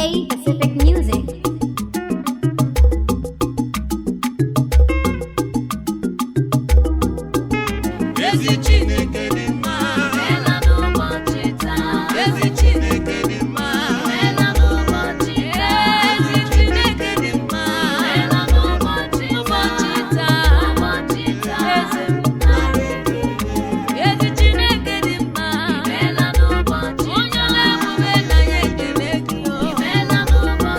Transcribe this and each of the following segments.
A Pacific Music. Ezi Chineke dị mma, Ela n'ụbọchị taa. ezi Chineke dị mma, Ela n'ụbọchị taa. ezi Chineke dị mma, Ela n'ụbọchị taa. Ụbọchị taa. ezi Chineke dị mma, Ela n'ụbọchị onye ọla ebube na ya ekele gị o. Ela n'ụbọchị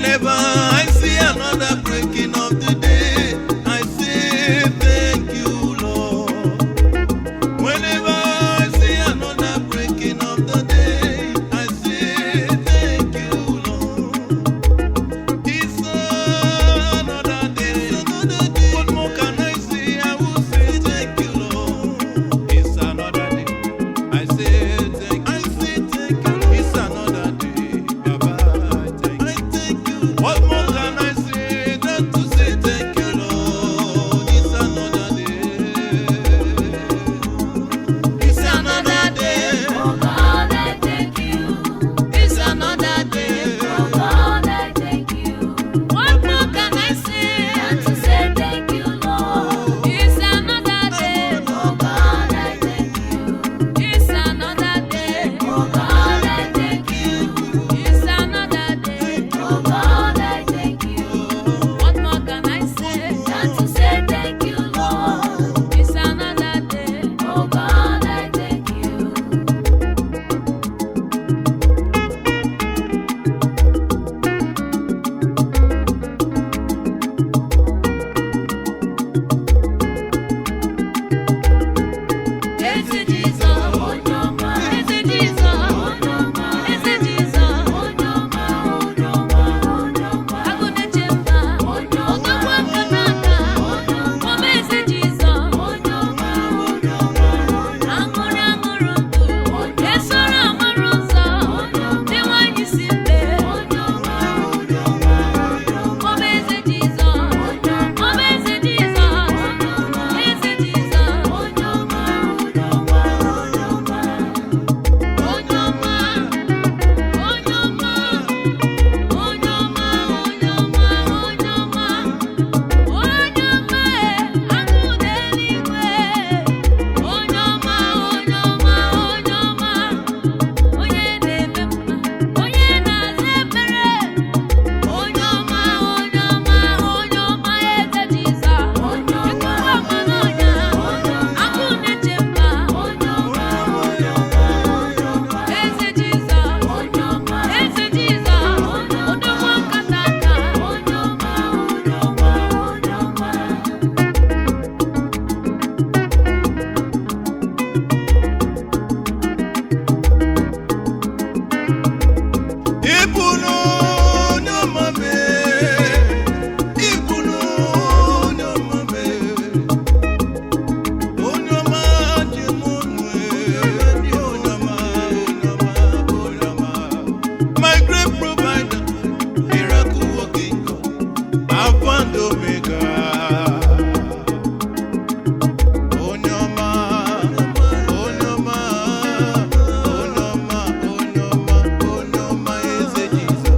Whenever I see another breaking of the day, I say thank you, Lord. Whenever I see another breaking of the day, I say thank you, Lord. It's another day. What more can I say? I will say thank you, Lord. It's another day. I say thank you. I say thank you. It's another day. Baba, I thank you. What more can I say than to say thank you, Lord? It's another day. It's another day. Oh God, I thank you. It's another day. Oh God, I thank you. What more can I say? And to say thank you, Lord. It's another day. Oh God, I thank you. It's another day. Oh God, I thank you. It's another day. Oh God, I thank you. What more can I say? And to say thank you, Lord. It's another day. Oh God, I thank you. Eze Jesus, Onyoma, Eze Jesus, Onyoma, Eze Jesus. Onyoma, Onyoma, Onyoma. Agụnechemba, Ọgakwa Kanaka, Ọba Eze Jesus. Onyoma, Onyoma, Aṅụrị aṅụrụ ndụ, esoro amara ụzọ, dị nwanyị si mbe. Onyoma, Onyoma, Ọba Eze Jesus, Ọba Eze Jesus, Eze Jesus. Onyoma, Onyoma, Onyoma. Onyoma, Onyoma, agụ n'eluigwe. Onyoma, onye na-eme mma, onye na-aza ekpere. Onyoma, Eze Jizọs. Ikuku ọma n'ọnya, agụ na-eche mba. Eze Jizọs, Eze Jizọs, odogwu nkata aka. Ibunu nyomame, ibunu nyomame, onyoma jimunwe, onyoma. My great provider, miracle working God, Alpha and Omega. Onyoma, Onyoma, Onyoma, Onyoma, Onyoma, Eze Jesus.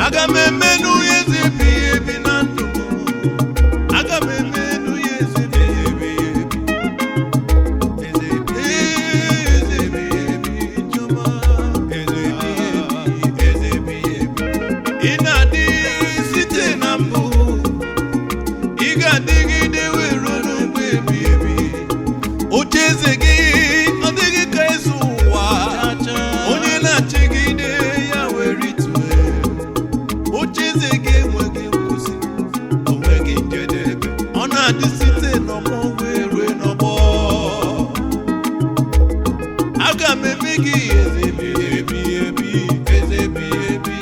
aga m emenu ya eze ebighị ebi na ndụ m. Aga m emenu ya eze ebighị ebi. Eze ebighị ebi, Chioma. Eze ebighị ebi. Ị na-adị site na mbụ, ị ga-adịgide wee ruo n'mgbe ebighị ebi. Ocheeze gị ọ dịghị ka eze ụwa, onye na-achịgide ya were itue. Ocheeze gị enweghị nkwụsị, onweghị njedebe, ọ na-adị site n'ọgbọ wee rue n'ọgbọ. Aga m eme gị eze ebighị ebi ebi, eze ebighị ebi,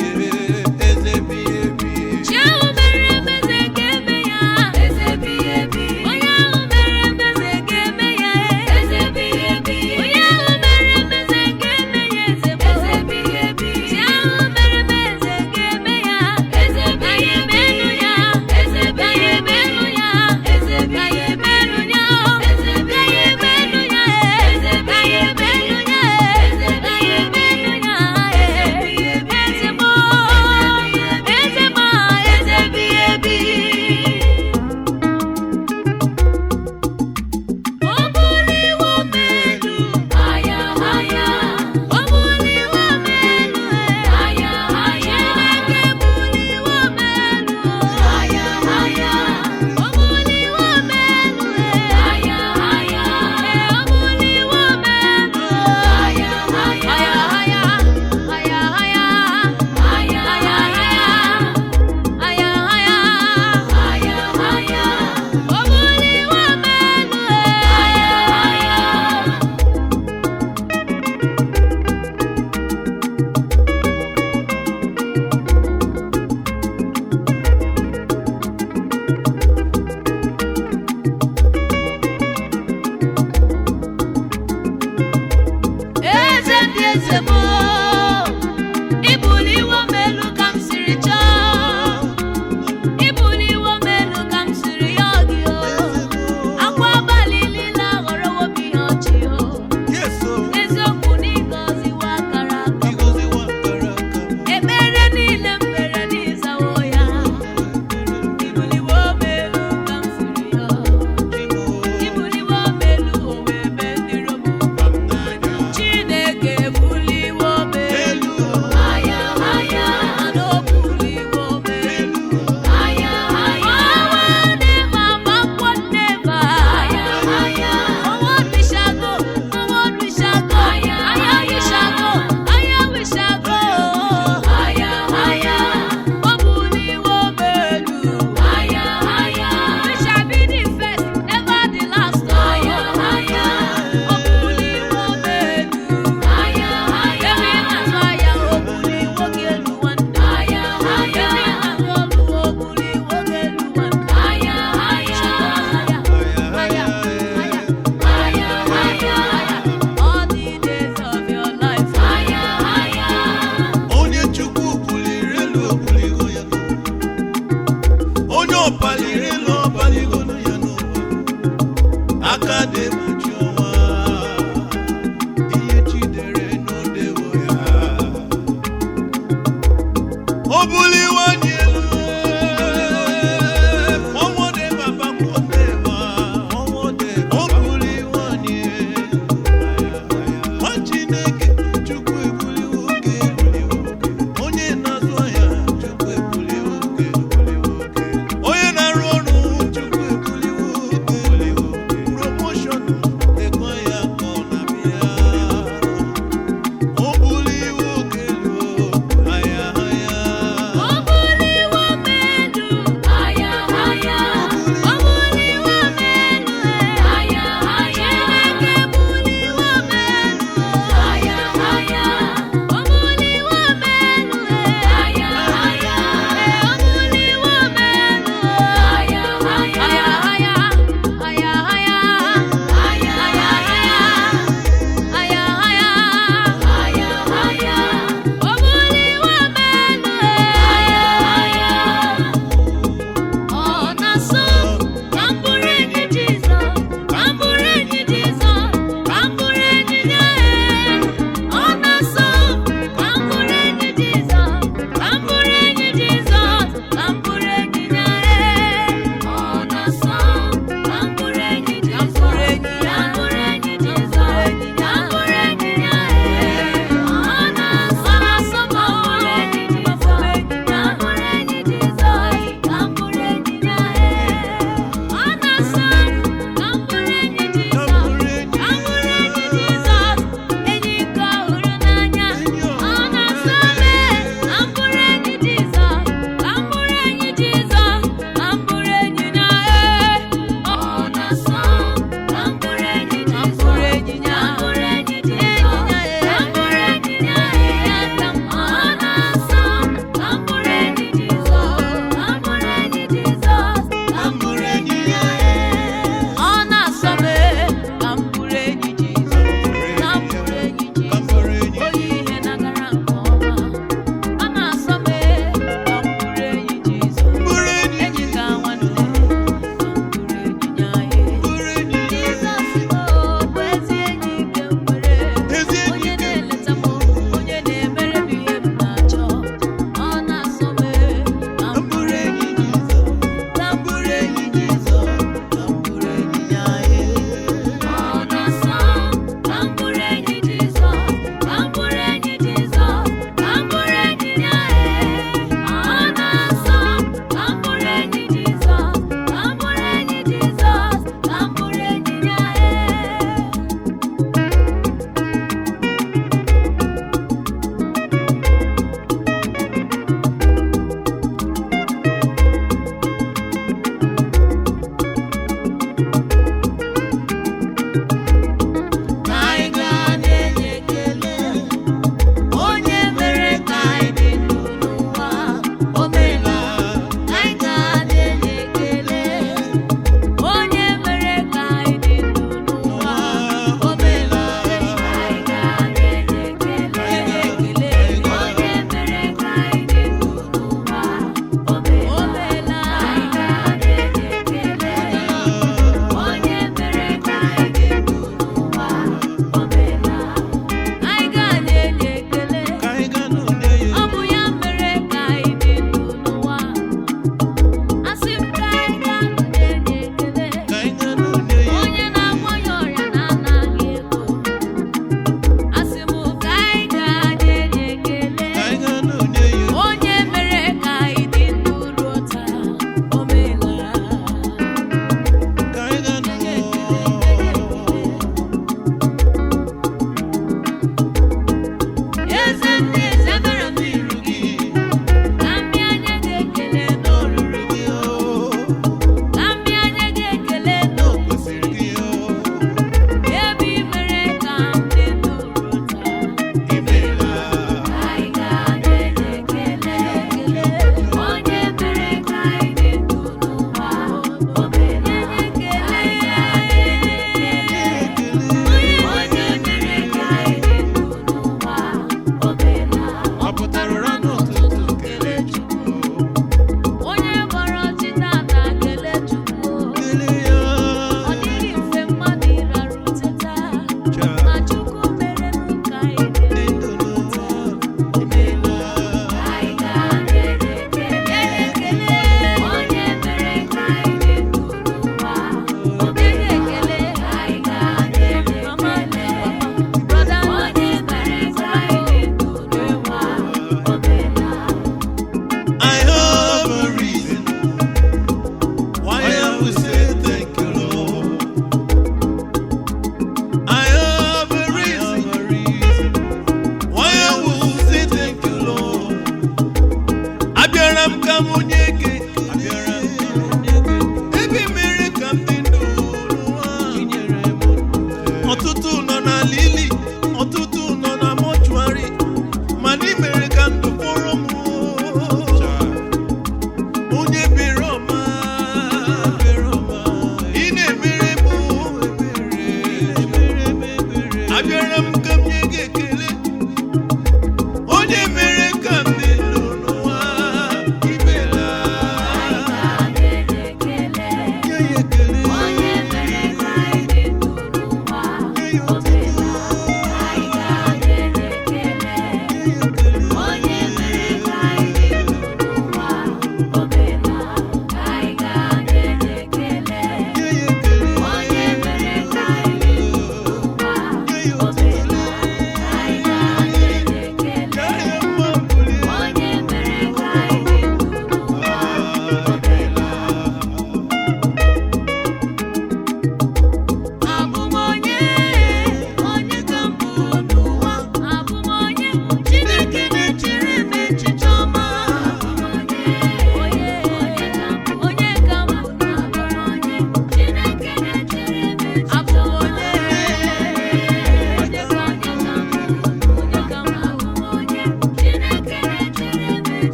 eze ebighị ebi. Chi ahụ mere emeze ga-eme ya eze ebighị ebi. Onye ahụ mere emeze ga-eme ya eze ebighị ebi. Onye ahụ mere emeze ga-eme ya eze ebighị ebi. Chi ahụ mere emeze ga-eme ya eze ebighị ebi. Eze ebighị ebi. Eze ebighị ebi. Eze ebighị ebi. Eze ebighị ebi.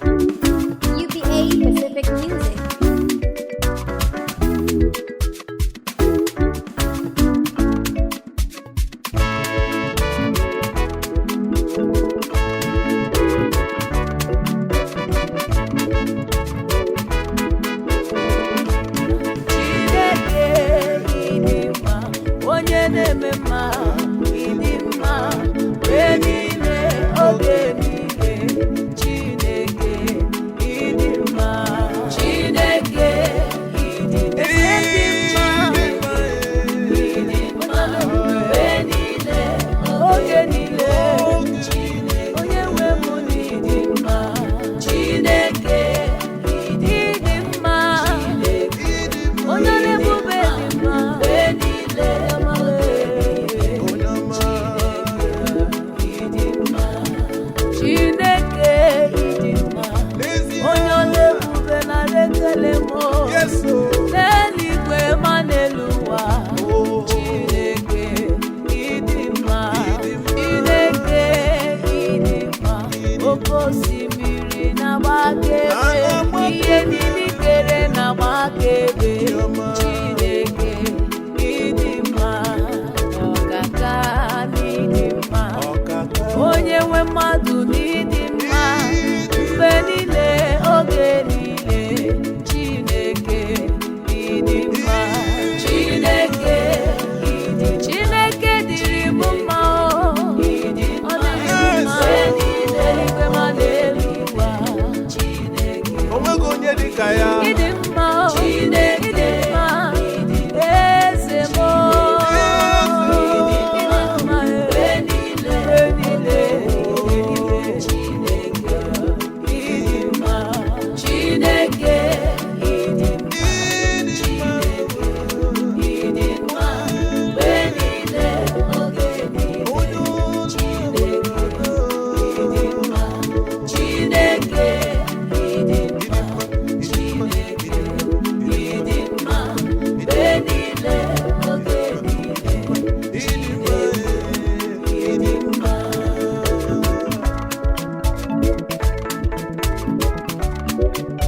UBA Pacific Music. Chineke ịdị mma, onye na-eme mma ịdị mma mgbe niile, oge niile. Chineke ịdị mma, Chineke ịdị mma, ịdị mma mgbe niile, oge niile. Chineke onye nwe m n'ịdị mma, Chineke ịdị mma, onye na-ebube dị mma mgbe niile. Chineke ịdị mma, onye na-ebube na ekele m n'eluigwe ma n'elu ụwa. Chineke ịdị mma, Chineke ịdị mma, oke osimiri na-agba akaebe, ihe niile kere na-agba akaebe. Chineke ịdị mma, ọkaka n'ịdị mma, onye nwe mmadụ n'ịdị mma mgbe niile, oge niile. Chineke ịdị mma, Chineke ịdị, Chineke dịrị m mma, ọ dịrị m mma eluigwe ma n'elu ụwa. Chineke onwego onye dịka ya. ịdị mma, Chineke ịdị mma, eze m ịdị mma mgbe niile, Chineke ịdị mma, Chineke ịdị mma, ịdị mma mgbe niile, oge niile. Chineke ịdị mma, Chineke ịdị mma, Chineke ịdị mma mgbe niile, oge niile. Chineke ịdị mma.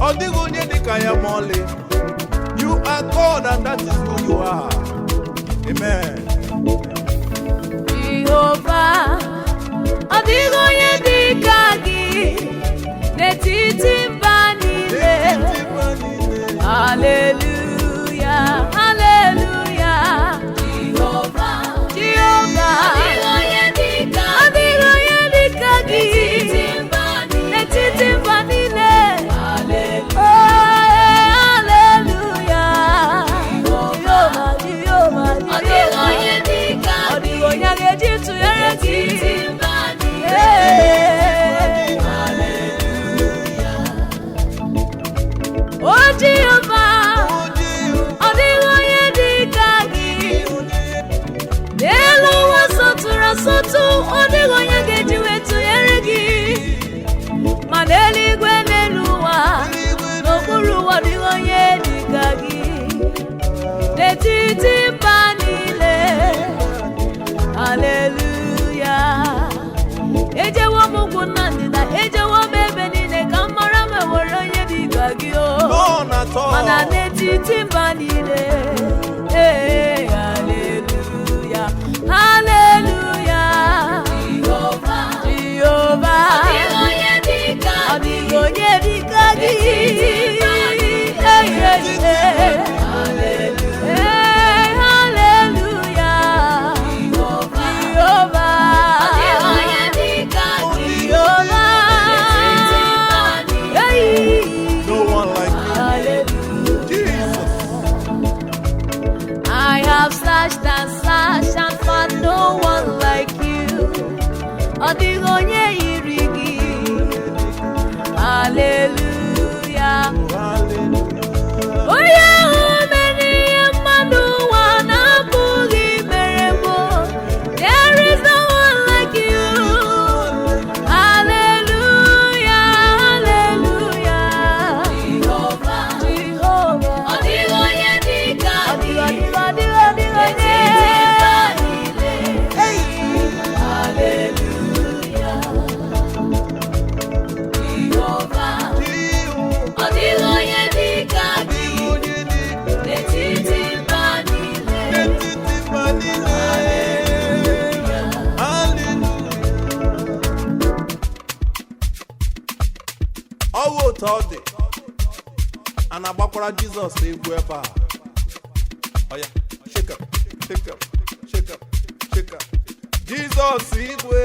Ọ dịghị onye dịka ya ma ọlị. You are God and that is who you are. Amen. Jehova, ọ dịghị onye dị ka gị n'etiti mba niile. Haleluya, haleluya. Jehova, Jehova, ọ dịghị onye dị ka gị n'etiti mba niile. Haleluya, Jehova, Jehova, ọ dịghị onye dị ka gị, ọ dịghị onye ga-eji tụnyere gị. O Jehova, ọ dịghị onye dị ka gị n'elu ụwa sọtụrụ asọtụ, ọ dịghị onye ga-eji wee tụnyere gị. Ma n'eluigwe n'elu ụwa, n'okpuru ụwa, ọ dịghị onye dị ka gị n'etiti mba niile. Haleluya. Ejewo m ugwu na ndịda, ejewo m ebe niile ka m mara ma enwere onye dị ka gị o. None at all. Mana n'etiti mba niile, haleluya, haleluya. Jehova, Jehova, ọ dịghị onye dị ka gị. Haleluya, Jehova, Jehova. No one like you. Jesus. I have searched and searched and found no one like you. Ọ dịghị onye yiri gị. Hallelujah. Onye ahụ mere ihe mmadụ ụwa na-apụghị mere mbụ. There is no one like you. Hallelujah, hallelujah. Jehovah, Jehovah. Ọ dịghị onye dị ka gị. Ọ dịghị onye. Hallelujah. otu ọ dị a na-agbakwara Jizọs egwu ebe a. Oya, shake up, shake up, shake up, shake up. Jizọs igwe.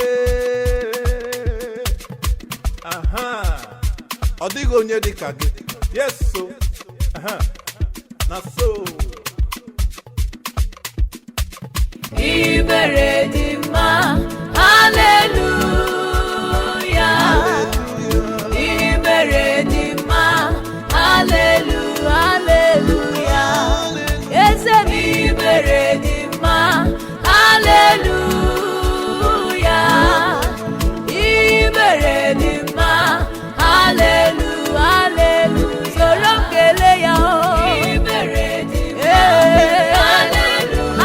Aha. Ọ dịghị onye dị ka gị. Yes, so. Aha. Na so. Ibere dị mma, hallelujah. Ibere dị mma, hallelujah, hallelujah. Eze m ibere dị mma, hallelujah. Ibere dị mma, hallelujah, hallelujah. Soro m kelee ya o. Ibere dị mma, hallelujah.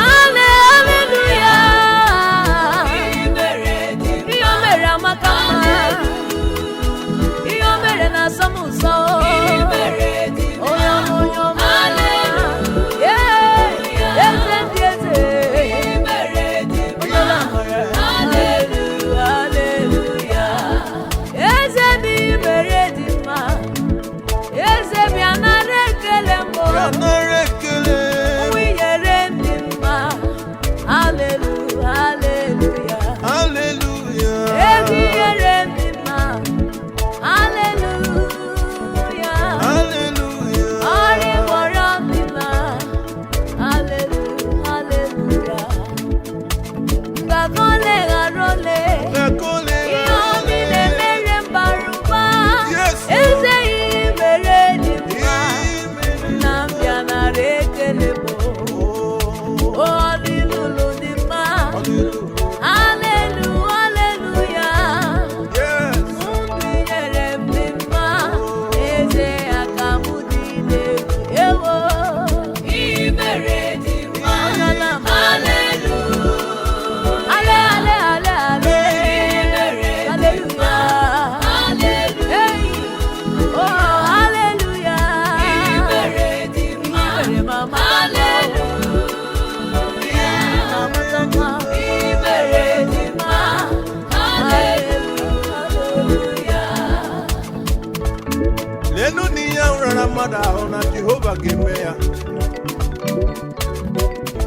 Mmadụ ahụ na Jehova ga-eme ya.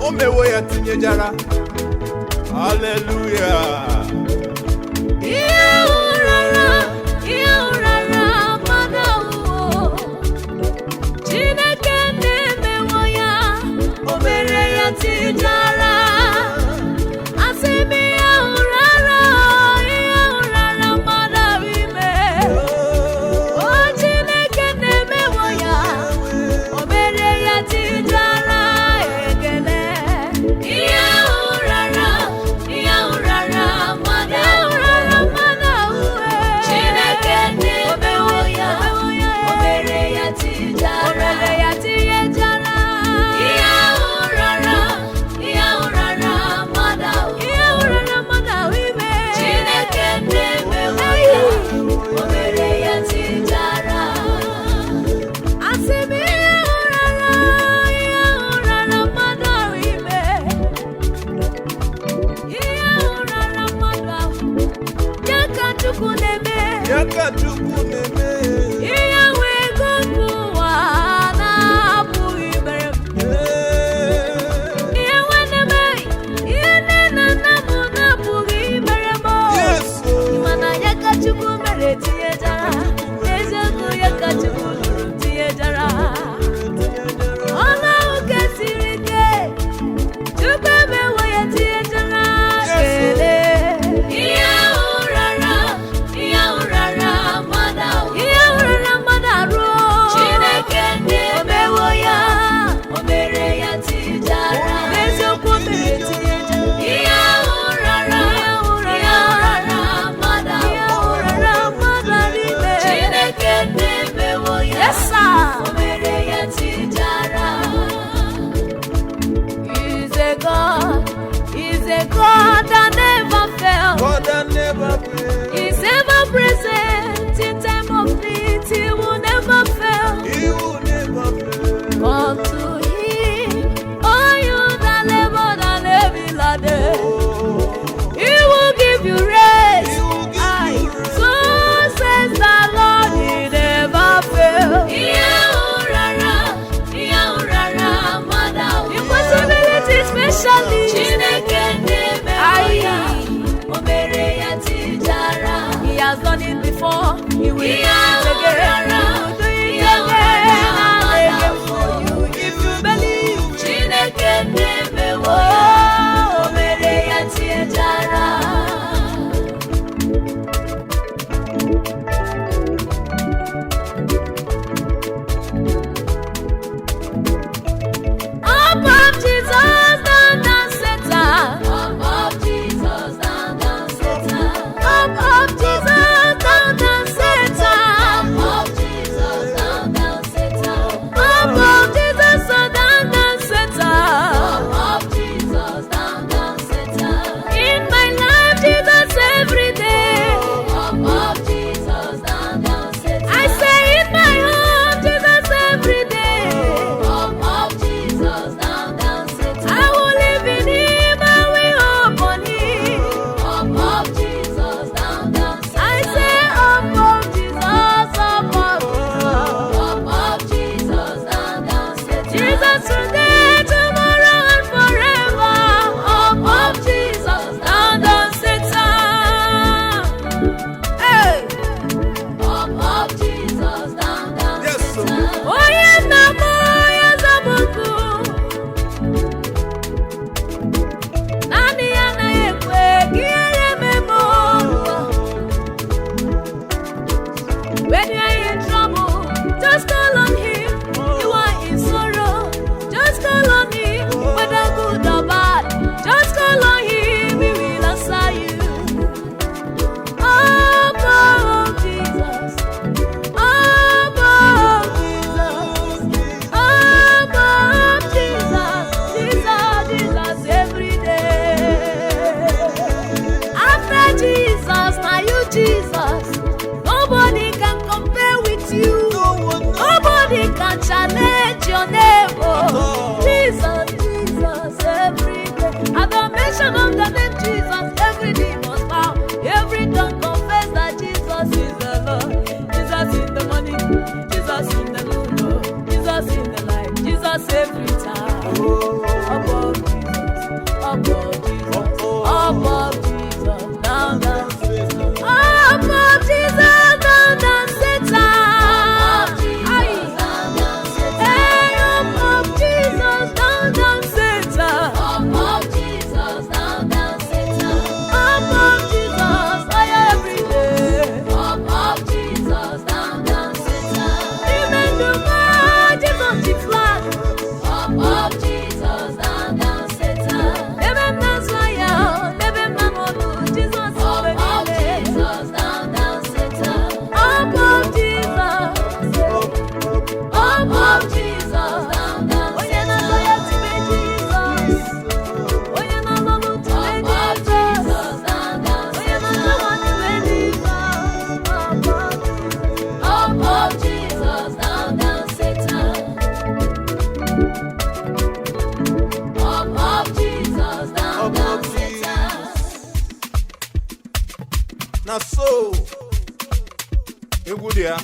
O mewo ya tinyejara. Haleluya. Ihe ụrara mmadụ ahụ. Chineke na-emewo ya, o mere ya tinyejara. Asị m ihe ụrara mmadụ ahụ ime. O Chineke na-emewo ya, o mere ya tinyejara. Ekele. Ihe ụrara mmadụ ahụ. Chineke na-emewo ya, o mere ya tinyejara. Ihe ụrara mmadụ ahụ ime. Chineke na-emewo ya, o mere ya tinyejara. Asị m ihe ụrara mmadụ ahụ ime. Ihe ụrara mmadụ ahụ. Ya ka Chukwu na-eme. Ya ka Chukwu na-eme. Ihe nwe ego nke ụwa na-apụghị mere m. Ihe nwanne m, ihe nne na nna m na-apụghị mere m. Yes, oh. Mana ya ka Chukwu mere tinyejara. Eziokwu ya ka Chukwu lụrụ tinyejara. Ọnụ ahụ kesiri ike, Chukwu emewo ya tinyejara. Kelee. Ihe ụrara mmadụ ahụ. Ihe ụrara mmadụ arụ. Chineke na-emewo ya, o mere ya tinyejara. Eziokwu mere tinyejara. Ihe ụrara mmadụ ahụ. Ihe ụrara mmadụ ahụ ime. Chineke na-emewo ya, yes, sir, o mere ya tinyejara. He's a God that never fails. God that never fails. He's ever present in time of need. He will never fail. He will never fail. Come to Him, all you that labor and heavy laden. He will give you rest. He will give you rest. So says the Lord, He never it again. Do it again and again for you. If you believe, Chineke na-emewo oh, mere ya tiejara. Up of Jesus, down, down, Satan. Up of Jesus, down, down, Satan. Up of Jesus, down, down, Satan. Up of Jesus, down, down, Satan. Up of Jesus, so down, down, Satan. Up of Jesus, down, down, Satan. In my life, Jesus, every day. Up of Jesus, down, down, Satan. I say in my home, Jesus, every day. Up of Jesus, down, down, Satan. I will live in Him, I will hope on Him. Up of Jesus, down, down, Satan. I say up of Jesus, up of Jesus. Up of Jesus, down, down, Satan. Jesus today, tomorrow, and forever. Up of Jesus, down, down, Satan. Hey. Up of Jesus, down, down, Yes, sir. Satan. Onye nna m, onye nzọpụta. Naanị ya anaghị ekwe ka ihere mee m ụwa. When you are in trouble, just call on Him. You are in sorrow, just call on Him. Whether good or bad, just call on Him. He will answer you. Up of Jesus, up of Jesus, up of Jesus, Jesus, Jesus every day. After Jesus, now you Jesus. Nobody can compare with you. Nobody can challenge your name. Oh, Jesus, Jesus every day. At the mention of the name Jesus, every knee must bow. Every tongue confess that Jesus is the Lord. Jesus in the morning, Jesus in the noon, oh, Jesus in the night, Jesus every time. Above Jesus, above Jesus, above Jesus, down, down, above Jesus, down, down, Satan. Aye. Hey, above Jesus, down, down, Satan. Up of Jesus, down, down, Satan. Above Jesus, I every day. Up of Jesus, down, down, Satan. Even the man, Jesus the flag. Up of Jesus, down, down, Satan. Even the Zion, even the Monu, Jesus Up is of the name. Jesus, down, down, Satan. Above Jesus. Up of Jesus, down, down, Onye na-azọ ya tibe Jesus. Onye na-azọ n'utu Up of Jesus. Jesus, down, down, Onye na-azọ Satan. nwa tibe Jesus. Up of Jesus, down, down, Satan. Up of Jesus, down, down, Satan. Na so egwu dị ya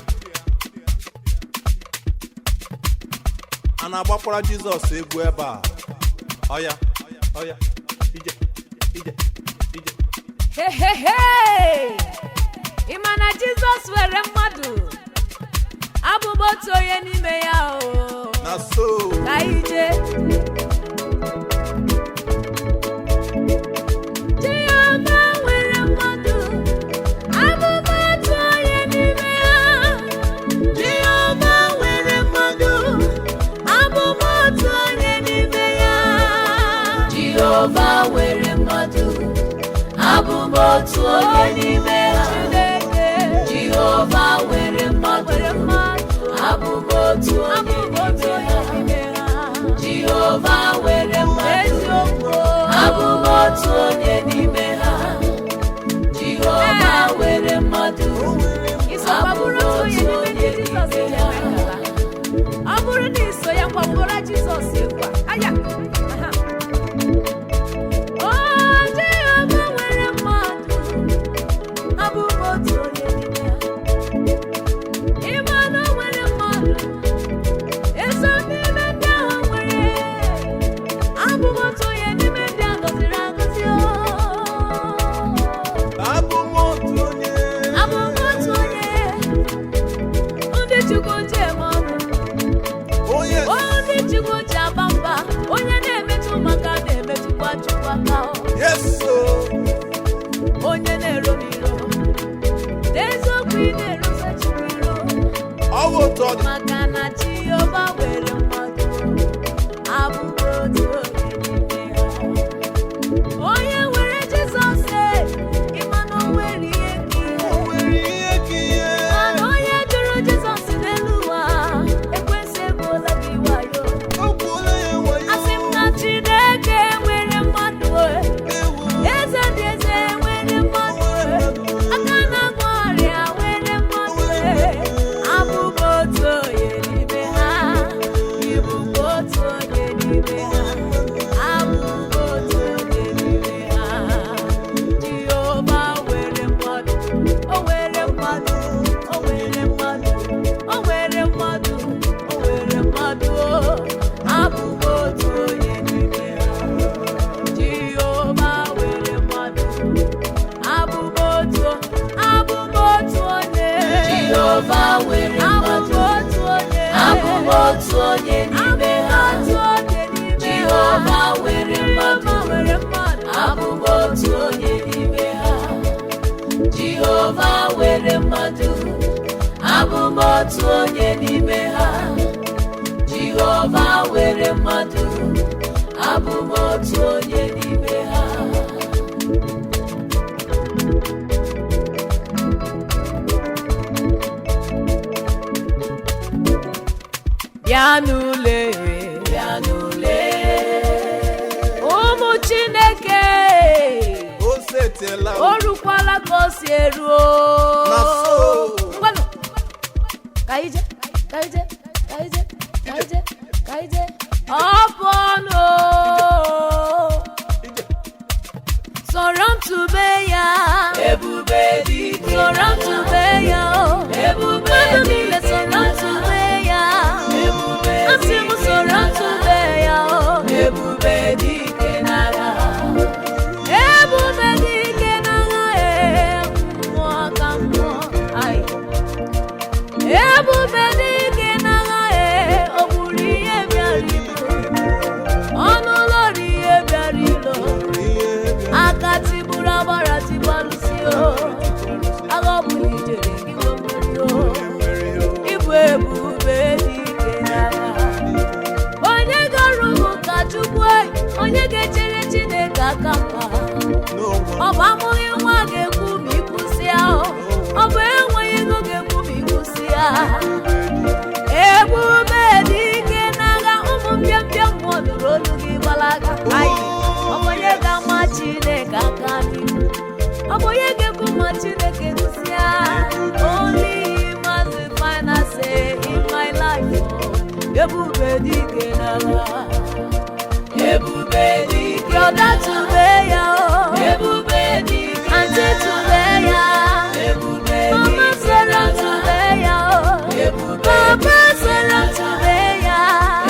a na-agbakwara Jizọs egwu ebe a. Ọya, ọya, ije, ije, ije. Hey, hey, hey! Ị ma na Jizọs nwere mmadụ. Abụ m otu onye n'ime ya o. Na so Ka anyị jee. Jehova nwere mmadụ. Abụ m otu onye n'ime ya. Jehova nwere mmadụ. Abụ m otu onye n'ime ya. Jehova nwere mmadụ. Abụ m otu onye n'ime ha. Chineke. Jehova nwere mmadụ. Abụ m otu onye n'ime ha. Jehova nwere mmadụ. Abụ m otu onye n'ime ha. Jehova nwere mmadụ. Abụ m otu onye n'ime ha. Ọ bụrụ na iso ya kwapụra Jizọs egwu a. Aya. Aha. O Jehova nwere mmadụ. Abụ m otu onye n'ime ha. Ịma na o nwere mmadụ. Eso n'ime ndị ahụ nwere. Abụ m otu onye n'ime ndị a gọziri agọzi o. ọ dị. maka na Jehova nwere mmadụ abụghị otu onye n'ime ha. Onye nwere Jizọs ịma na o nwere ihe ka ihe. O nwere ihe ka ihe. Mana onye jụrụ Jizọs n'elu ụwa ekwesị egbuola gị wayo. O kwuola ya wayo. Asị m na Chineke nwere mmadụ Ewo. eze dị eze nwere mmadụ aka na-agwọ ọrịa nwere mmadụ abụghị otu onye n'ime ha. Ịbụkwa otu onye n'ime ha. Abụghị otu onye n'ime ha. Jehova nwere mmadụ, o nwere mmadụ, o nwere mmadụ, o nwere mmadụ, o nwere mmadụ, abụghị otu onye n'ime ha. Jehova nwere mmadụ, abụghị otu onye. Jehova nwere mmadụ, abụghị otu onye n'ime ha. Jehova nwere mmadụ, abụghị otu onye n'ime ha. Jehova nwere mmadụ, abụghị otu onye n'ime ha. Jehova nwere mmadụ, abụghị otu onye n'ime ha. Bịa n'ule, bịa n'ule, ụmụ Chineke, O setela. o rukwala ka o si eru. Na so. Ngwanụ, ka ije, ka ije, ka ije, ka ije, ka ije. Ọ bụ ọnụ, soro m tube ya. Ebube dị ike. Soro m tube ya. Ebube dị ike. Mmadụ niile soro m tube ya. Ebube dị ike. Asị m soro m tube ya. Ebube dị ike n'agha. Ebube dị ike n'agha. Mmụọ ka mmụọ. Ai. Ebube dị ike n'agha. O gburu ihe bịara igbu. Ọnụ ụlọ ihe bịara ilo. Aka tigburu agbara tigbalụsi o. Agha ọ bụla ijere gị nwe mmeri o. Ịbụ ebube dị ike n'agha. Onye ga-arụrụ ka Chukwu, onye ga-echere Chineke aka mma. Ọ bụ amụghị nwa ga-ekwu ma ịkwụsị ya. Ọ bụ enweghị ego ga-ekwu ma ịkwụsị ya. Ebube dị ike n'agha. Ụmụ mpịampịa mmụọ nụrụ olu gị gbalaga. Ai, ọ bụ onye ga-ama Chineke aka n'ihu. Ọ bụ onye ga-ekwu ma Chineke kwụsị ya. Only him has the final say in my life. Ebube dị ike n'agha. Ebube dị ike. Brother tube ya o. Ebube dị ike. Auntie tube ya. Ebube dị ike. Mama soro tube ya o. Ebube dị ike. Papa soro tube ya.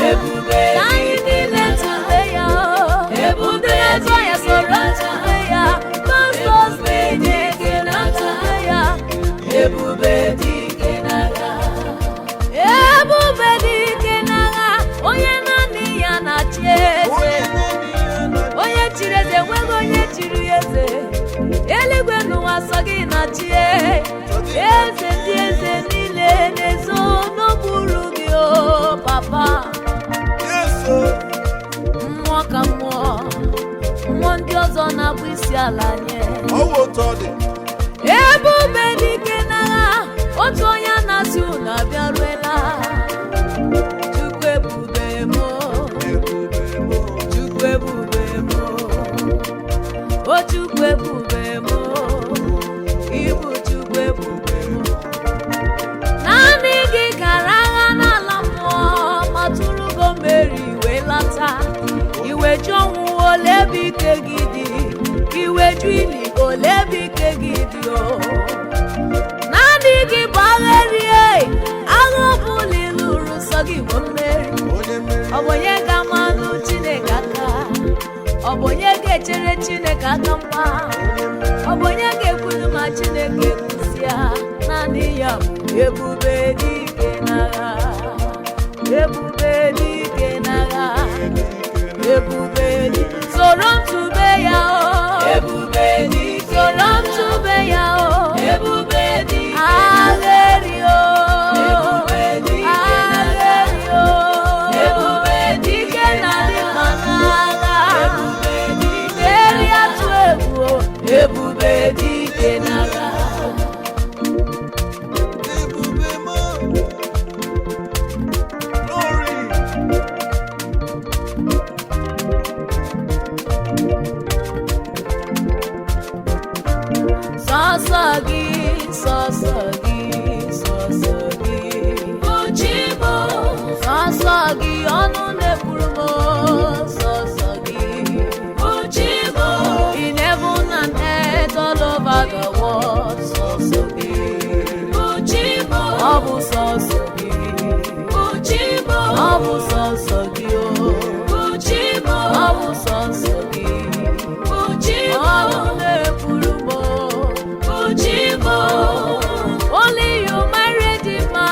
Ebube dị ike. Ka anyị niile tube ya o. Ebube dị ike. Ya soro tube ya. Pastors na-enye ike na tube ya. Ebube dị ike n'agha. Ebube dị ike n'agha. Onye naanị ya na-achị eze. Onye chiri eze enweghị onye chiri eze. Eluigwe n'ụwa sọ gị na-achị. Eze ndị eze niile na-ezo n'okpuru gị o papa. Mmụọ ka mmụọ, mmụọ ndị ọzọ na-abụ isi ala nye. Ọwụ otu ọ dị. Ebube dị ike n'agha. Otu onye na-asị unu abịaruela. Chukwu ebube mo, Ebube mo. Chukwu ebube mo, o Chukwu ebube mo, ịbụ Chukwu ebube mo. Naanị gị gara agha n'ala mmụọ ma tụrụgo mmeri wee lata. Iwe ju ọnwụ ole ebe ike gị dị. Iwe ju ili ole ebe ike gị dị o. Naanị gị bụ agha erie. Agha ọbụla ị lụrụ sọ gị bụ mmeri. Onye mmeri. Ọ bụ onye ga-amanụ Chineke aka. Ọ bụ onye ga-echere Chineke aka mma. Ọ bụ onye ga-ekwulu ma Chineke ekwusịa. Naanị ya bụ ebube dị ike n'agha. Ebube dị ike n'agha. Ebube dị. Soro m tube ya o. Ebube dị. Soro m tube ya o. Ebube dị. Agha eri o. Ebube dị. dike n'agha. ebube m, glory. Sọsọ gị, sọsọ gị, sọsọ gị. Uchibo, Sọsọ gị, ọnụ na-ekwuru m, sọsọ gị. Uchibo, In heaven and earth, all over the world, sọsọ gị. Uchibo, Ọ bụ sọsọ gị. Uchibo, Ọ bụ sọsọ gị, Uchibo, ọ bụ sọsọ gị. Uchibo, Ọnụ na-ekwuru m, Uchibo, only you, my Redeemer,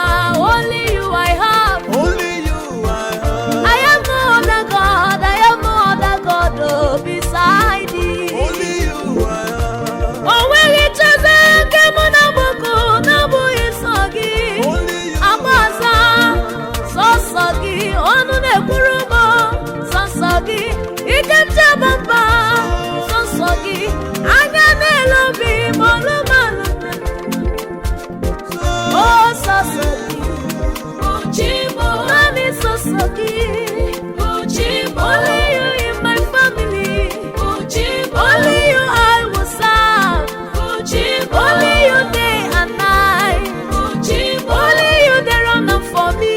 only you I have. Only you I have no other God, I have no other God beside thee. Only you O nweghị cheze nke mụ na mgboko na-abụghị sọ gị. Only you Agbaza sọsọ gị, ọnụ na-ekwuru m, sọsọ gị, ike m ji agba mba, sọsọ gị, anya na-ele obi m, ọlụmalụ o sọsọ gị, Uchibo, naanị sọsọ gị. Uchibo, Only you in my family, Uchibo, only you I will serve, Uchibo, only you day and night, Uchibo, only you they run up for me,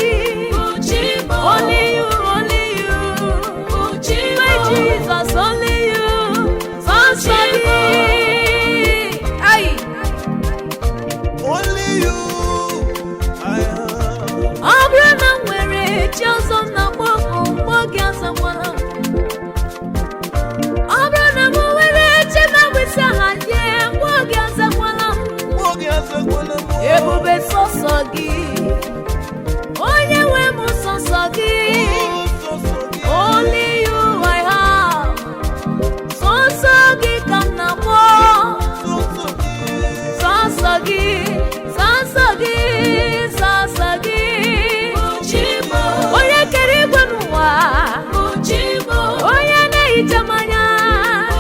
Uchibo, only you, my Jesus, only you, sọsọ gị. Aye. Only you I am. Ọ bụrụ na m nwere chi ọzọ m na-akpọ oku, mgbe oge azakwala m. Ọ bụrụ na m nwere chi na-agbịsị aha nye, mgbe oge azakwala m. Oge azakwala m. Ebube sọsọ gị, onye nwe m sọsọ gị. Sọsọ gị. Only you I have. Sọsọ gị ka m na-akpọ. Sọsọ gị. Sọsọ gị, sọsọ gị, sọsọ gị. Uchibo, Onye kere igwe n'ụwa, Uchibo, onye na-ehicha mmanya,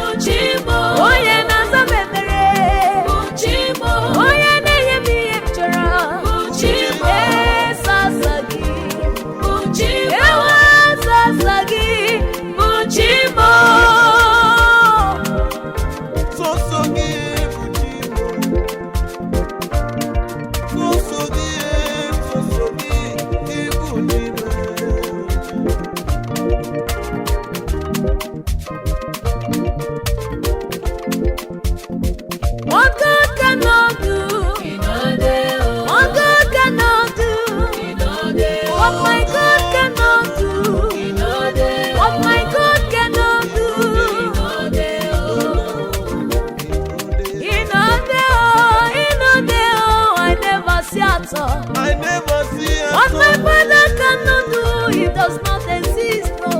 Uchibo, onye na-aza m ekpere, Uchibo, onye na-enye m ihe m chọrọ. Uchibo, Ee, sọsọ gị, Uchibo, ewe sọsọ gị, Uchibo, Sọsọ gị bụ Chimo. Sọsọ gị, sọsọ gị bụ Chimo. what God cannot do, Inode, what God cannot do, Inode, what my God cannot do, Inode, what my God cannot do. Inode, I never see at all. I never see a What my song. Father cannot do, it does not exist. No,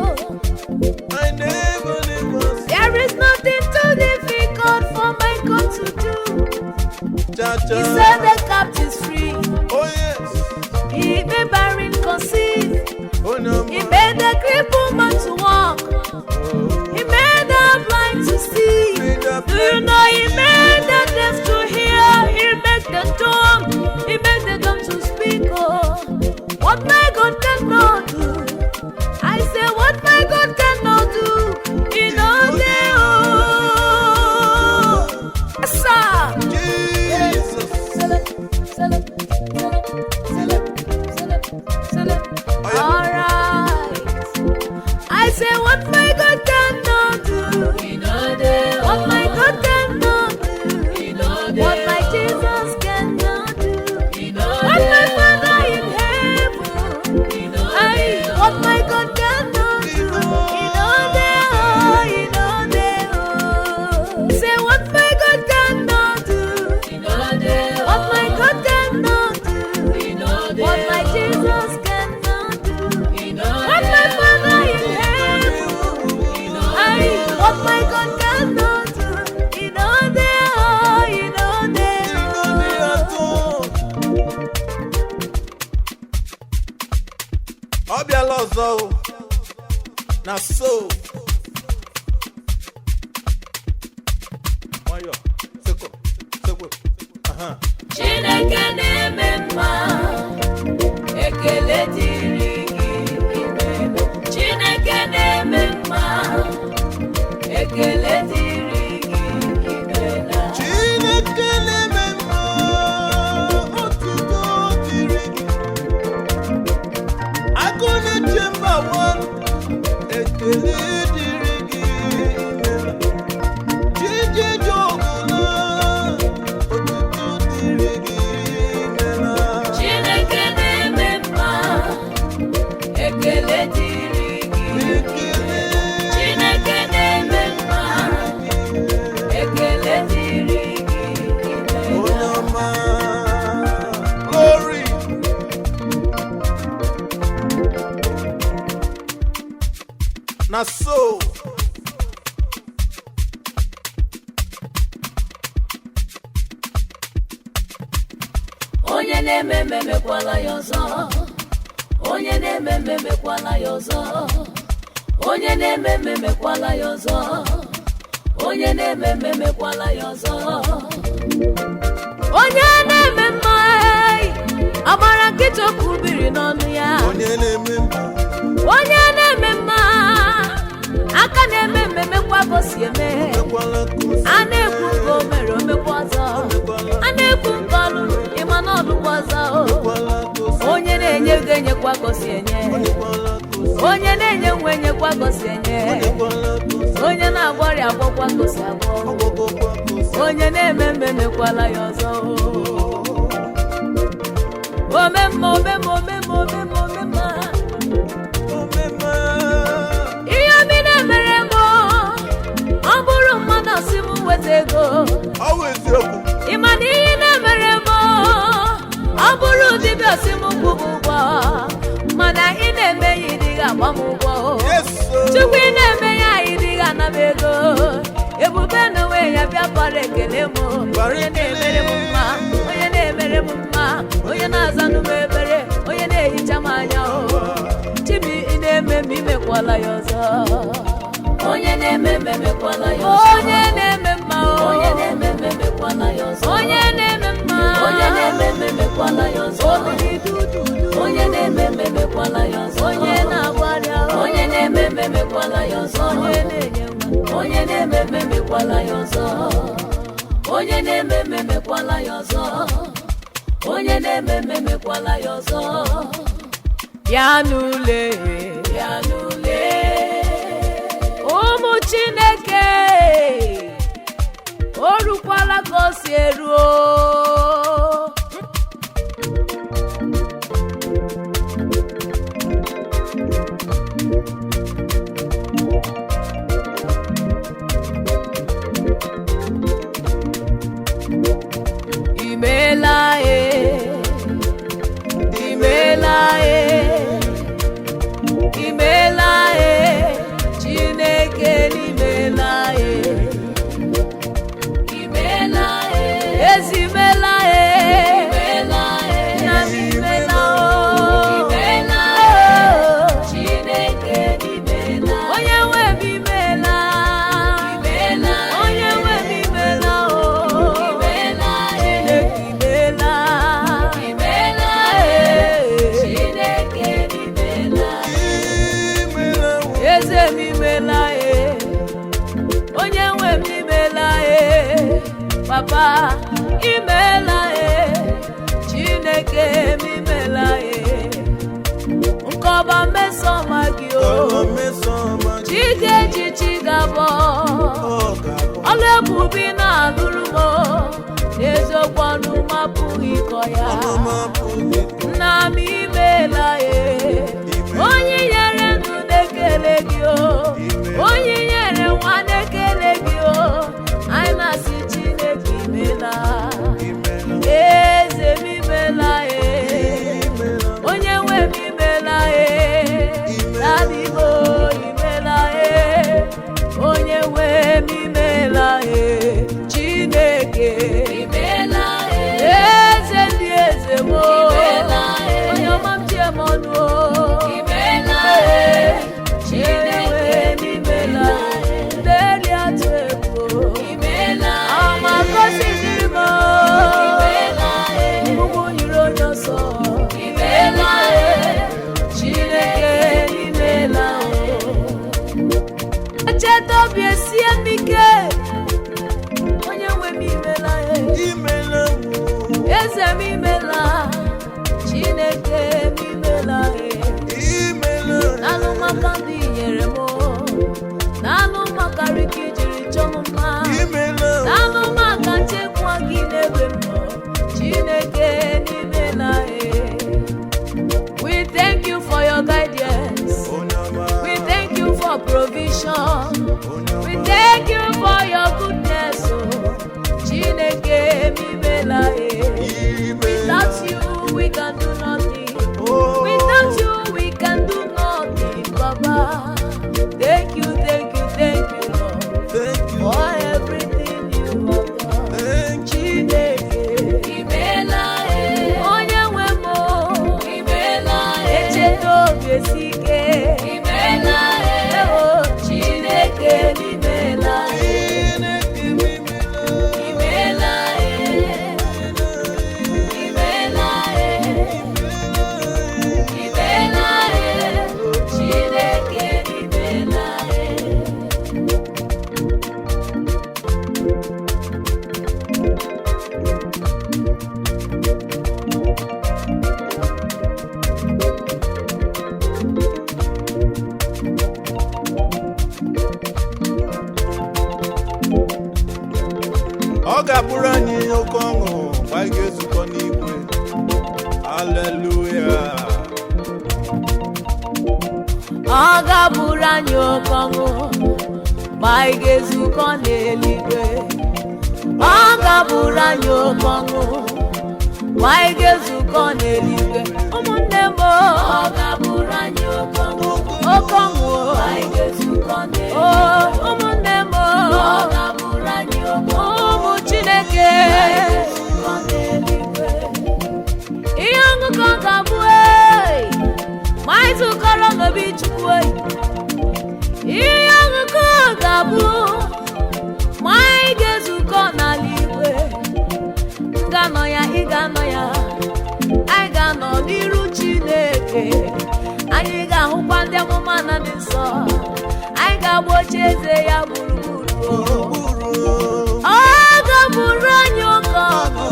I never see. there is nothing too difficult for my God to do. Cha cha. He set the captives free. Oh yes. He made barren conceive. Oh no. He made the crippled man to walk. He made the blind to see. Do you know he made the deaf to hear? He made the dumb. He made the dumb to speak. Oh, what my God cannot do. I say what my God cannot do. He knows it. Oh, yes, sir. Jesus. All right. I say what my God cannot do. Inode, What my God cannot do. Inode, What my Jesus cannot do. Inode, What my Father in heaven. Aye, what my God cannot do. He know they are, he know they are. Say what my God cannot do. Inode, What my God cannot do. Inode, What my Jesus cannot do. Inode, What my Father in heaven. Aye, what my God cannot do. He know they are, he know they are. Ọ bịala ọzọ o. Na so. Nwayọ, seko. Chineke na-eme mma, ekele dịrị gị imeela. Chineke na-eme mma, ekele dịrị gị imeela. Chineke na-eme mma, otuto dịrị gị. Agụ na-eche mba nwa, ekele dịrị gị imeela. Chijiji ọbụla, otuto dịrị gị imeela. Chineke na-eme mma, ekele dịrị gị. Ekele Chineke na-eme mma, ekele dịrị gị imeela. onye ọma. Glory. Na so Onye na-eme memekwala ya ọzọ. Onye na-eme memekwala ya ọzọ. Onye na-eme memekwala ya ọzọ. Onye na-eme memekwala ya ọzọ. Onye na-eme mma, agbara nkịta okwu biri n'ọnụ ya. onye na-eme mma, Onye na-eme mma, aka na-eme mmemekwa gosi eme. ekwela ka o si A na-ekwu nke o mere omekwa ọzọ. A na-ekwu nke ọlụ ịma na ọlụkwa ọzọ. ekwela ka o si Onye na-enye ego enyekwa gosi enye. ekwela ka o si Onye na-enye nwa enyekwa gosi enye. ekwela ka o si Onye na-agwọ ọrịa agwọkwa gosi agwọ. ọgwụgwọ ka o si Onye na-eme mmemekwala ya ọzọ. Omemma omemma omemma omemma omemma. omeme. Ihe obi na-emere m, ọ bụrụ mmadụ si m weta ego. Ọ bụ eziokwu. Ị ma na ihe na-emere m, ọ bụrụ dibịa si m kwụba ụgwọ, mana ị na-eme ya ịdịghị agba m ụgwọ. Yes, sir. Chukwu ị na-eme ya ịdịghị ana m ego. Ebube na onwe ya bịa bara ekele m. Onye na-emere m mma, onye na-emere m mma, onye na-azanụ m ebere, onye na-ehicha m anya. Chibi ị na-eme m imekwala ya ọzọ. Onye na-eme m emekwala ya ọzọ. Onye na-eme mma, onye na-eme m emekwala ya ọzọ. Onye na-eme mma, onye na-eme m emekwala ya ọzọ. Onye na-eme m emekwala ya ọzọ. Onye na-agwarịa, onye na-eme m emekwala ya ọzọ. Onye na-enye nwa, onye na-eme m emekwala ya ọzọ. Onye na-eme m emekwala ya ọzọ. Onye na-eme m emekwala ya ọzọ. Bịa n'ule, bịa n'ule. Ụmụ Chineke, o rukwala ka o si eruo. Imela imela imela Chineke n'imela imela ezimela imela imela imela Chineke n'imela onye nwe m imela imela onye nwe m imela imela Chineke imela Chineke n'imela eze m imela onye nwe m imela papa imela Chineke m imela nkọba mmesoma gị o chike ji chigabọ ọlụ ebubi na-alụrụ m n'eziokwu ọnụ mapụghị ịkọ ya nna m imela onye nyere ndụ na-ekele gị o onye nyere nwa na-ekele gị o anyị na-asị Chineke imela eze m imela onye nwe m imela dadimo imela onye nwe m imela Chineke imela eze ndị eze m onye ọma m ji eme ọnụ sie n'ike onye nwe m imela imela eze m imela Chineke m imela imela n'alụ maka ndị nyere m n'alụ maka rike jiri chọọ m mma imela n'alụ maka nchekwa gị n'ebe m nọ Chineke n'imela we thank you for your guidance. We thank you for provision. We thank you for your goodness. Oh, Chineke mimela. Without you we can do nothing. Without you we can do nothing, Baba. Thank you, thank you, thank you, Lord, for everything you have done. Chineke mimela. Onye nwe mo mimela. Echedo besike mimela. Oh, Chineke mimela. Mimela. Mimela. Mimela. Chineke mimela. ọ ga-abụrụ anyị oke ọṅụ mgbe anyị ga-ezukọ n'igwe. Haleluya. Ọ ga-abụrụ anyị oke ọṅụ ma anyị ga-ezukọ n'eluigwe. Ọ ga-abụrụ anyị oke ọṅụ ma anyị ga-ezukọ n'eluigwe. Ụmụnne m, ọ ga-abụrụ anyị oke ọṅụ ma anyị ga-ezukọ n'eluigwe. Ụmụnne m, ọ ga-abụrụ anyị oke ọṅụ ụmụ Chineke ihe ọṅụkọ ga-abụ ma anyị zukọrọ n'obi Chukwu. Ihe ọṅụkọ ga-abụ ma anyị ga-ezukọ n'ala igwe. M ga-anọ ya, ị ga-anọ ya, anyị ga-anọ n'iru Chineke. Anyị ga-ahụkwa ndị amụma na ndị nsọ. Anyị ga-agba oche eze ya gburugburu. Ọ ga-abụrụ anyị oke ọṅụ.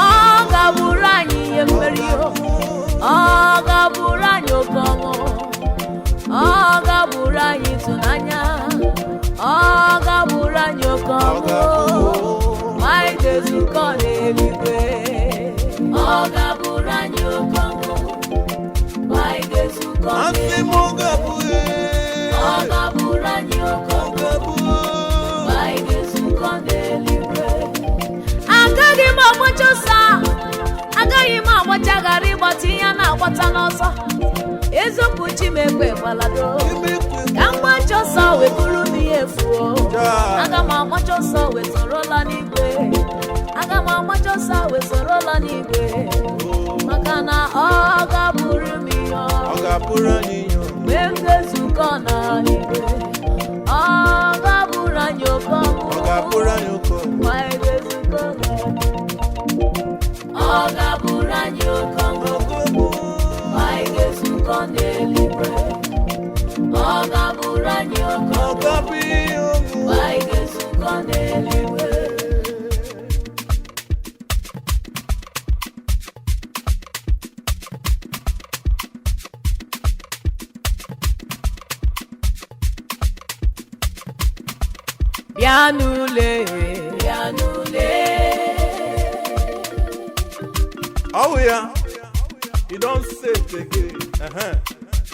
Ọ ga-abụrụ anyị ihe mmeri. Ọ ga-abụrụ anyị oke ọṅụ. Ọ ga-abụrụ anyị ịtụnanya. Ọ ga-abụrụ anyị oke ọṅụ ma anyị ga-ezukọ n'eluigwe. Ọ ga-abụrụ anyị oke ọṅụ ma anyị ga-ezukọ Asị m n'eluigwe. ọ ga-abụ Ọ ga-abụrụ anyị oke ọṅụ ma anyị ga-ezukọ n'eluigwe. Agaghị m agbacha ọsọ, agaghị m agbachaghara ịgbata ihe a na-agbata n'ọsọ. Eziokwu Chimekwe gbalado ka mgbacha ọsọ wee bụrụ m ihe efuo. Aga m agbacha ọsọ wee sorola n'igwe. Aga m agbacha ọsọ wee sorola n'igwe. Maka na ọ ga-abụrụ m ihe ọ ga-abụrụ anyị ihe mgbe m ga-ezukọ n'igwe. Ọ ga-abụrụ anyị oke ọ ọṅụ ga-abụrụ anyị oke ọṅụ. ma anyị ga-ezukọ n'igwe. Ọ ga-abụrụ anyị oke ọṅụ ma anyị ga-ezukọ n'eluigwe. Ọ ga-abụrụ anyị oke Ọ ọṅụ ga-abụ ihe ọṅụ. ma anyị ga-ezukọ n'eluigwe. Bịa n'ule, bịa n'ule. Oh yeah, you don't say it again.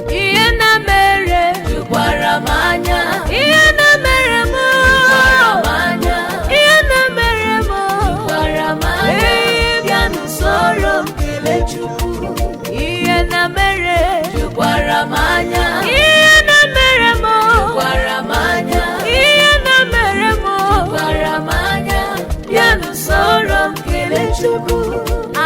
Ihe na mere jukwara m anya. Ihe na mere m jukwara m anya. Ihe na mere m jukwara m anya. Bịa n'usoro m kelee Chukwu. Ihe na mere jukwara m anya. Ihe na mere m jukwara m anya. Ihe na mere m jukwara m anya. Bịa n'usoro m kelee Chukwu.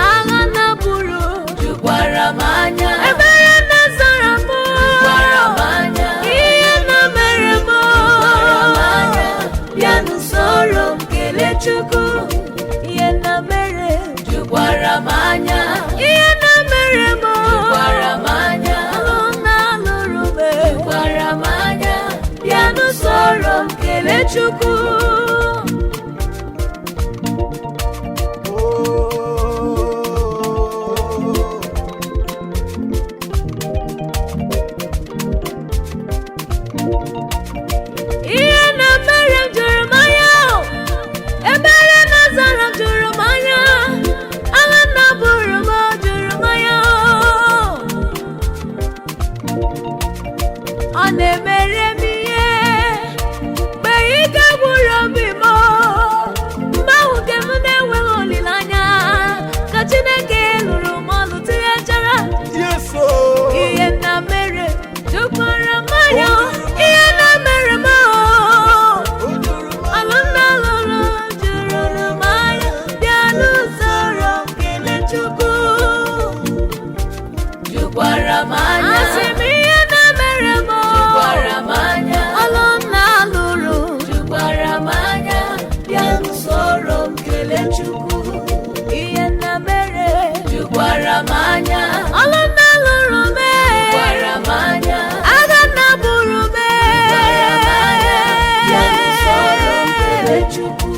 Agha na buru jukwara m anya. Ebere na zara m jukwara m anya. Ihe na mere m jukwara m anya. Chukwu. Ihe na mere m jụrụ m anya, ebere na zara m jụrụ m anya, agha na bụrụ m jụrụ m anya. Ọ na-emere m ihe mgbe ike gwụrụ obi m, mgbe ahụ nke m na-enweghị olileanya ka Chineke lụrụ m ọlụ tinyechara. Yes, oh. Ihe na mere jụkwara m anya, ihe na mere m alụmna lụrụ jụrụ m anya, bịa n'usoro kele Chukwu. Jụkwara m anya, asị m ihe na mere m jụkwara m anya, alụmna lụrụ jụkwara m anya, bịa n'usoro kele Chukwu. Ihe na mere jụkwara m anya, alụmna lụrụ m jụkwara m anya, agha na bụrụ m bịa n'usoro kele Chukwu.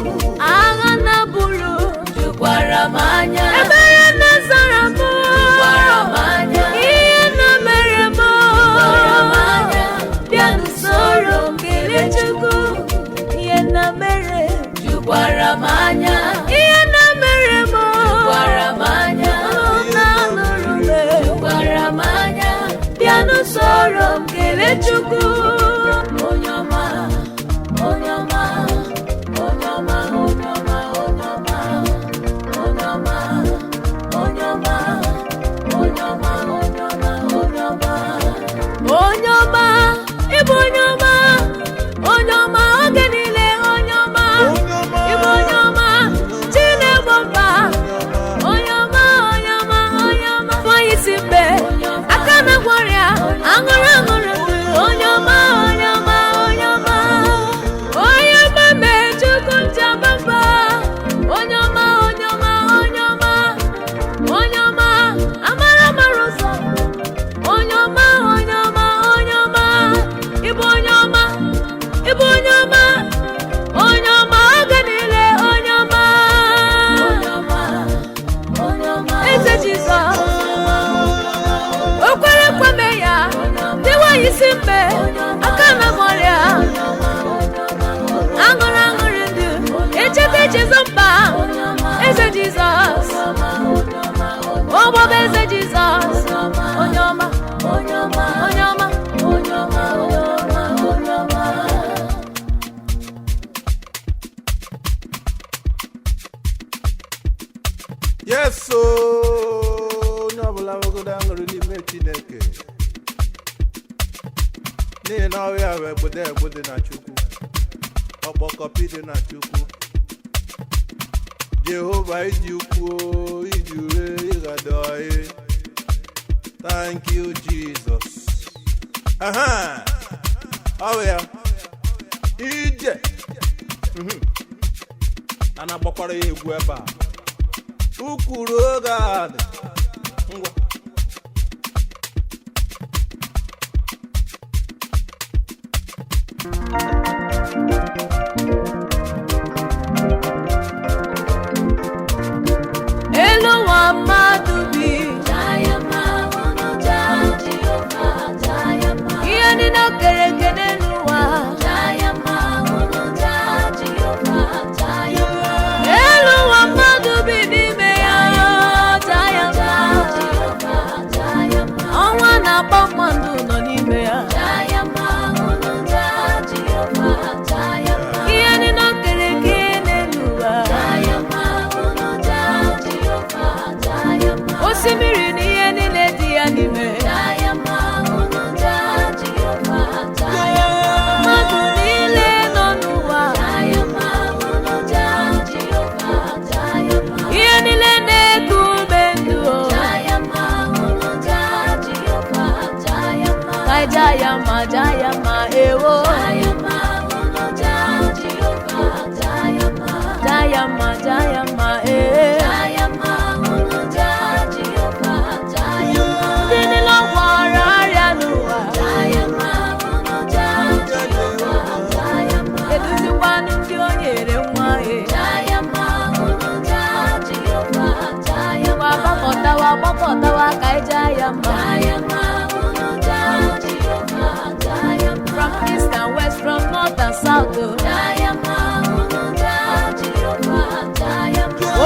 Agha na bụrụ jụkwara m anya, ebere na zara m jụkwara m anya, ihe na mere m jụkwara m anya, bịa n'usoro kele Chukwu. Ihe na mere jụkwara m anya, ihe na mere m jụkwara m anya, alụmna lụrụ m jụkwara m anya, bịa n'usoro kele Chukwu. Onye ọma, onye ọma, onye ọma, onye ọma, onye ọma, onye ọma, onye ọma, onye ọma, onye ọma, onye ọma, ịbụ onye ọma, onye ọma, oge niile onye ọma, ịbụ onye ọma, Chineke mba, onye ọma, onye ọma, onye ọma, nwanyị si mbe, aka na gwọrịa, aṅụrụ aṅụrụ ndụ, onye ọma, onye ọma, onye ọma, onye ọma mee Chukwu nchebe mba, onye ọma, onye ọma, onye ọma, onye ọma, amara mara ụzọ, onye ọma, onye ọma, onye ọma, ịbụ onye ọma, ịbụ onye ọma, onye ọma, oge niile onye ọma, onye ọma, eze Jizọs, o kwere kweme ya, dị nwanyị si mbe, aka na gwọrịa, aṅụrụ aṅụrụ ndụ, echeta echezọ mba, eze Jizọs, ọgbọgọ eze Jizọs, onye ọma, onye ọma, onye ọma, onye ọma, onye ọma, onye ọma. Yes, so onye ọbụla nwegodo aṅụrị n'ime Chineke, n'ihi na ọrịa bụ egbude egbude na Chukwu, ọkpọkọpi dị na Chukwu. Jehova iji ukwuo, iji ure ịghado anyị. Thank you, Jesus. Aha, ọrịa ije a na-agbakwara ya egwu ebe a. Ukwuru oge a dị ngwa. Elu ụwa mmadụ bi, ihe niile o kere eke n'elu ụwa, elu ụwa mmadụ bi n'ime ya, ọnwa na-agba mmadụ nọ n'ime ya, ihe niile o kere eke n'elu ụwa, osimiri na ihe niile dị ya n'ime, mmadụ niile nọ n'ụwa, ihe niile na-eku ume ndụ, ka jayama ewo, jayama ndị niile gwọrọ ọrịa n'ụwa, eduzikwa Jayama. From east and west, from north and south.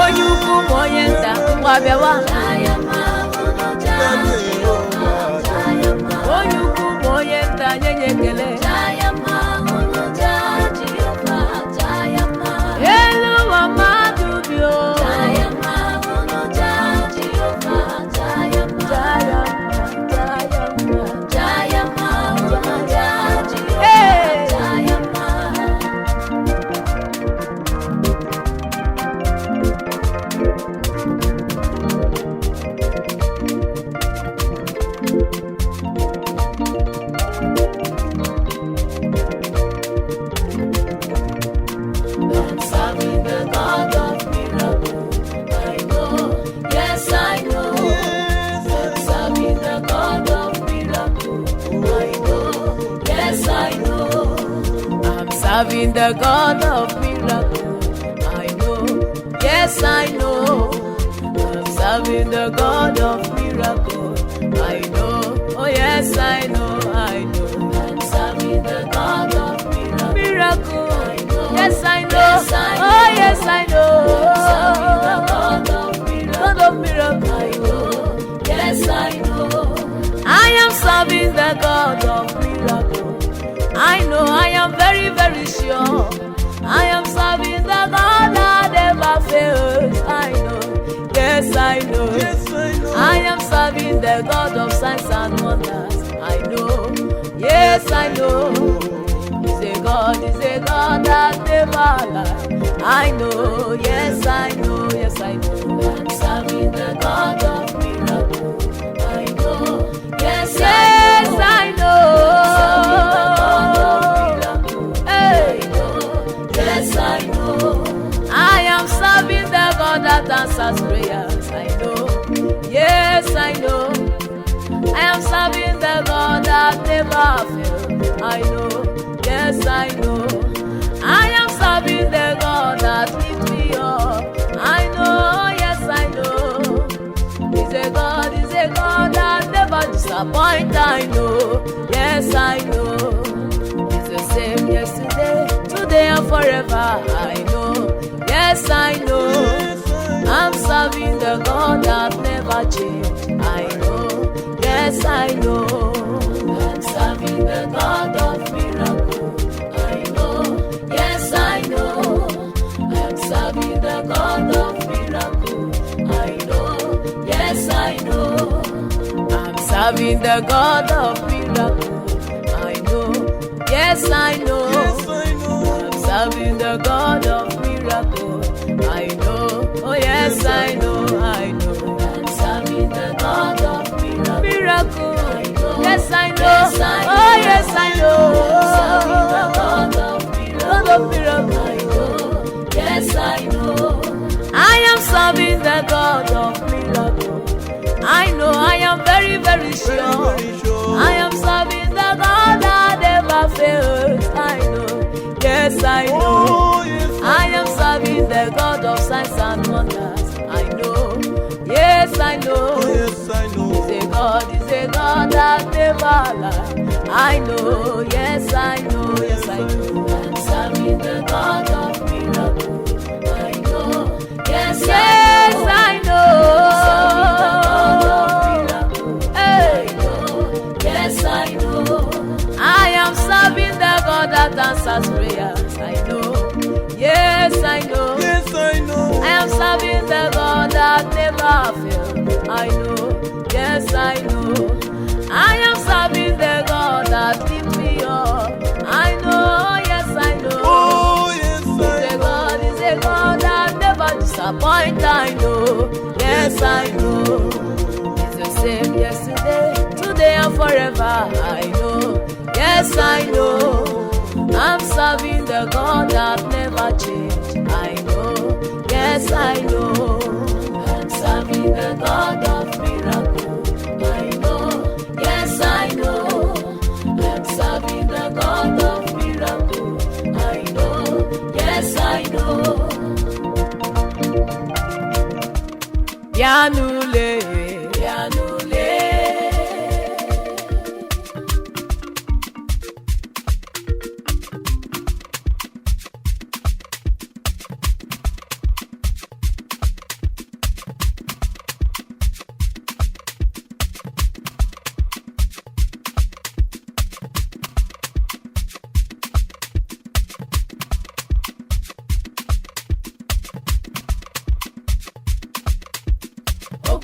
Onye ukwu ma onye nta, ngwa bịawa. Onye ukwu ma onye nta, nye ya ekele. Elu ụwa mmadụ bi o. Serving the God of miracle, I know, yes I know. I'm serving the God of miracle, I know, oh yes I know, I know. I'm serving the God of miracle, I know, yes I know, yes, I know. Oh yes I know. I'm serving the God of miracle, I know, yes I know. I am serving the God of miracle. I know, I am very, very sure. I am serving the God that never fails. I know, yes, I know. Yes, I know. I am serving the God of signs and wonders. I know, yes, I know. He's a God that never lies. I know, yes, I know, yes, I know. I'm serving the God of miracle. I know, yes, yes, I know. I am serving the God that answers prayers. I know, yes, I know. I am serving the God that never fails. I know, yes, I know. I am serving the God that lifts me up. I know, yes, I know. He's a God that never disappoints. I know, yes, I know. He's the same yesterday, today and forever. I know, yes, I know. I'm serving the God that never changes. I know, yes, I know. I'm serving the God of miracle. I know, yes, I know. I'm serving the God of miracle. I know, yes, I know. I'm serving the God of miracle. I know, yes, I know. Yes, I know. I'm serving the God of miracle. I know, oh yes, I know, I know. I'm serving the God of miracle. I know, yes, I know. Yes, I know. Oh yes, I know. I'm serving the God of miracle. I know, yes, I know. I am serving the God of miracle. I know, I am very, very sure. Very sure. I am serving the God that never fails. I know, yes, I know. Oh, yes, I am serving the God of signs and wonders. I know, yes, I know. oh, yes, I know. He's a God that never lies. I know, yes, I know, yes, I know. I'm serving the God of miracle. I know, yes, yes, I know. Hey, yes, I know. I am serving the God that answers prayers. I know, yes, I know. Yes, I know. I am serving the God that never fails. I know, yes, I know. I am serving the God that lifts me up. I know, yes, I know. Oh, yes, He's I a know. God that never disappoints. I know, yes, I know. He's the same yesterday, today and forever. I know, yes, I know. I'm serving the God that never changes. I know, yes, I know. I'm serving the God of miracle. I know, yes, I know. I'm serving the God of miracle. I know, yes, I know. Yanule, Yanule,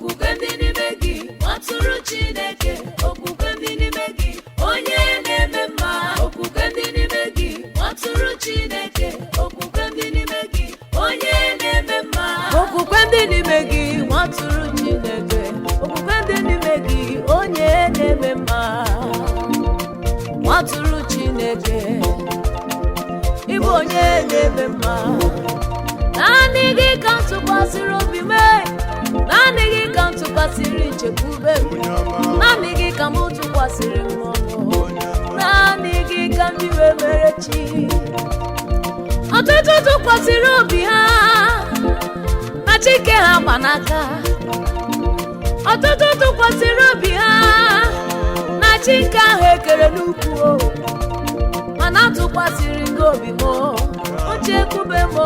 okwukwe ndị n'ime gị nwatụrụ Chineke, okwukwe ndị n'ime gị onye na-eme mma, okwukwe ndị n'ime gị nwatụrụ Chineke, okwukwe ndị n'ime gị onye na-eme mma, okwukwe ndị n'ime gị nwatụrụ Chineke, okwukwe ndị n'ime gị onye na-eme mma, nwatụrụ Chineke ịbụ onye na-eme mma. Naanị gị ka m tụkwasịrị obi m, naanị gị ka m tụkwasịrị nchekwube m, naanị gị ka m tụkwasịrị mmụọ m, naanị gị ka m ji wee mere chi. Ọtụtụ tụkwasịrị obi ha na chike ha gba n'aka, ọtụtụ tụkwasịrị obi ha na chike ahụ ekere n'ukwu, mana tụkwasịrị gị obi m, nchekwube m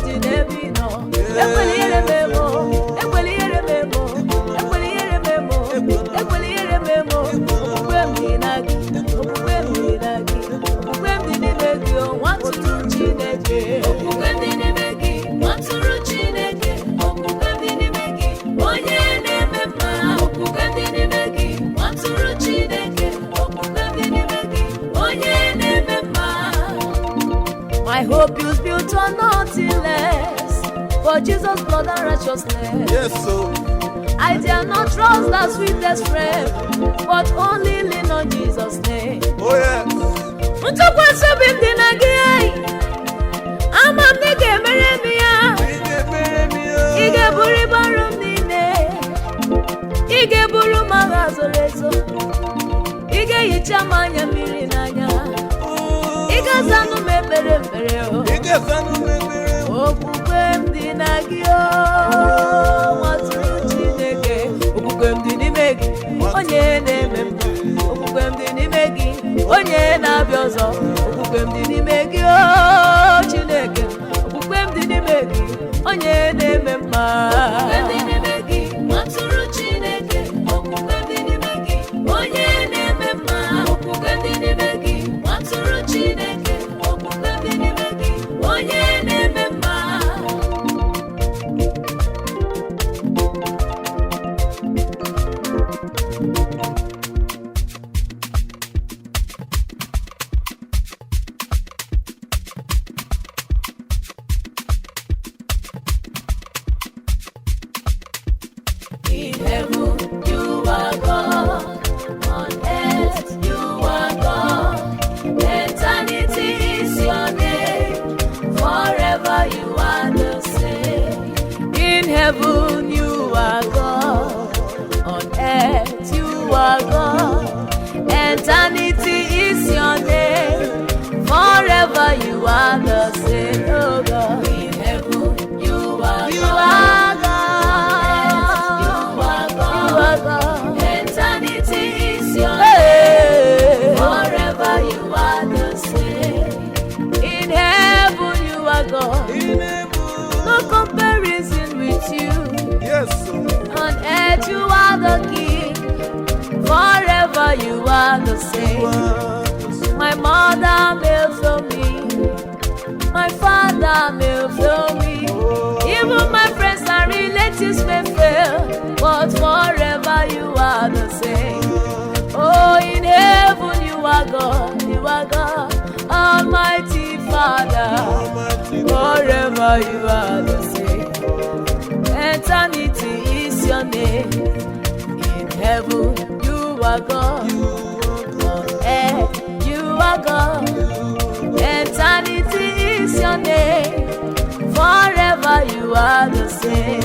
dị n'ebe ị nọ. Ekwela ihere m emo, ekwela ihere m emo, ekwela ihere m emo, ekwela ihere m emo. Okwukwe m dị na gị, okwukwe m dị na gị, okwukwe m dị n'ime gị, nwatụrụ Chineke, okwukwe ndị n'ime gị nwatụrụ Chineke, okwukwe ndị n'ime gị onye na-eme mma, okwukwe ndị n'ime gị nwatụrụ Chineke, okwukwe ndị n'ime gị onye na-eme mma. My hope is built on nothing less but Jesus' blood and righteousness. Yes, so. I dare not trust the sweetest friend, but only lean on Jesus' name. Oh, yes. Ntụkwasị obi m dị na gị, ama m na ị ga-emere m ya, ị ga-eburu ibu ọrụ m niile, ị ga-eburu m agha zoro ezo, ị ga-ehicha m anya mmiri n'anya, ị ga-azanụ m ekpere mkpere. Okwukwe m dị na gị, nwatụrụ Chineke, okwukwe m dị n'ime gị onye na-eme mma, okwukwe m dị n'ime gị onye na-abịa ọzọ, okwukwe m dị n'ime gị Chineke, okwukwe m dị n'ime gị onye na-eme mma. Okwukwe ndị n'ime gị nwatụrụ Chineke, okwukwe ndị n'ime gị onye na-eme mma, okwukwe ndị n'ime gị nwatụrụ Chineke, okwukwe ndị n'ime gị onye na-eme mma. In heaven you are God, on earth you are God, eternity is your name, forever you are the same. In heaven you are God, on earth you are God, eternity is your name, forever you are the same. Oh God, In heaven you are you God, are God, eternity is your name, hey. forever you are the same. In heaven you are God, no comparison with you. Yes, so. On earth you are the King, forever you are the same. My mother may fail me, my father may fail me, even my friends and relatives may fail, but forever you are the same. Oh, in heaven you are God, Almighty Father, forever you are the same. Eternity is your name. In heaven you are God, on earth you are God, eternity is your name, forever you are the same.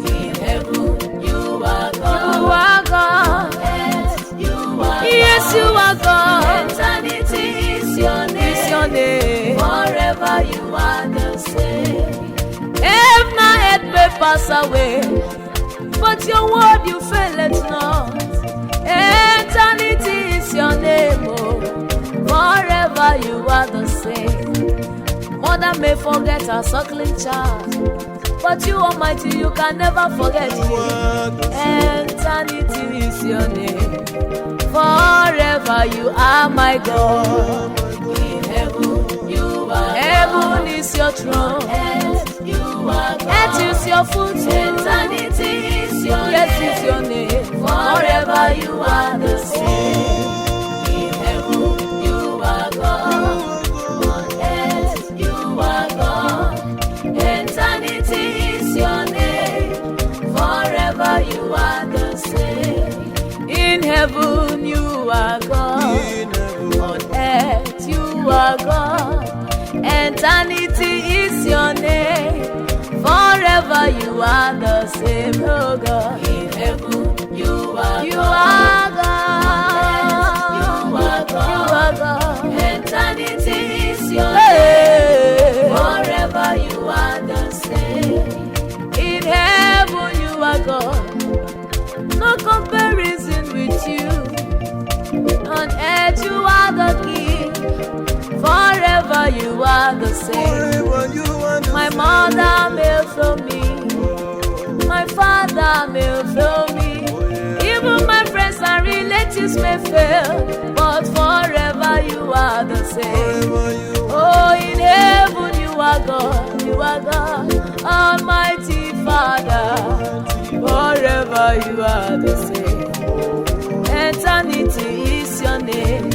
In heaven you are You God, are God, earth you are yes you are God, eternity is your is your name, name. forever you are the same. Heaven and earth may pass away, but your word you fail it not. Eternity is your name, oh, forever you are the same. Mother may forget her suckling child, but you Almighty, you can never forget him. Eternity is your name, forever you are my God. In heaven you are Heaven is your throne, earth you are God. Earth is your footstool. Eternity is your Yes, name. is your name. Forever you are the same. In heaven you are God. On earth you are God. Eternity is your name. Forever you are the same. In heaven you are God. On earth you are God. Eternity is your name. Forever you are the same, oh God. In heaven you are You God. are God. You are God. You are God. Eternity is your name. Hey. Forever you are the same. In heaven you are God. No comparison with you. On earth you are the King. Forever you are the same. My mother may fail me. My father may fail me. Even my friends and relatives may fail. But forever you are the same. Oh, in heaven you are God. You are God. Almighty Father. Forever you are the same. Eternity is your name.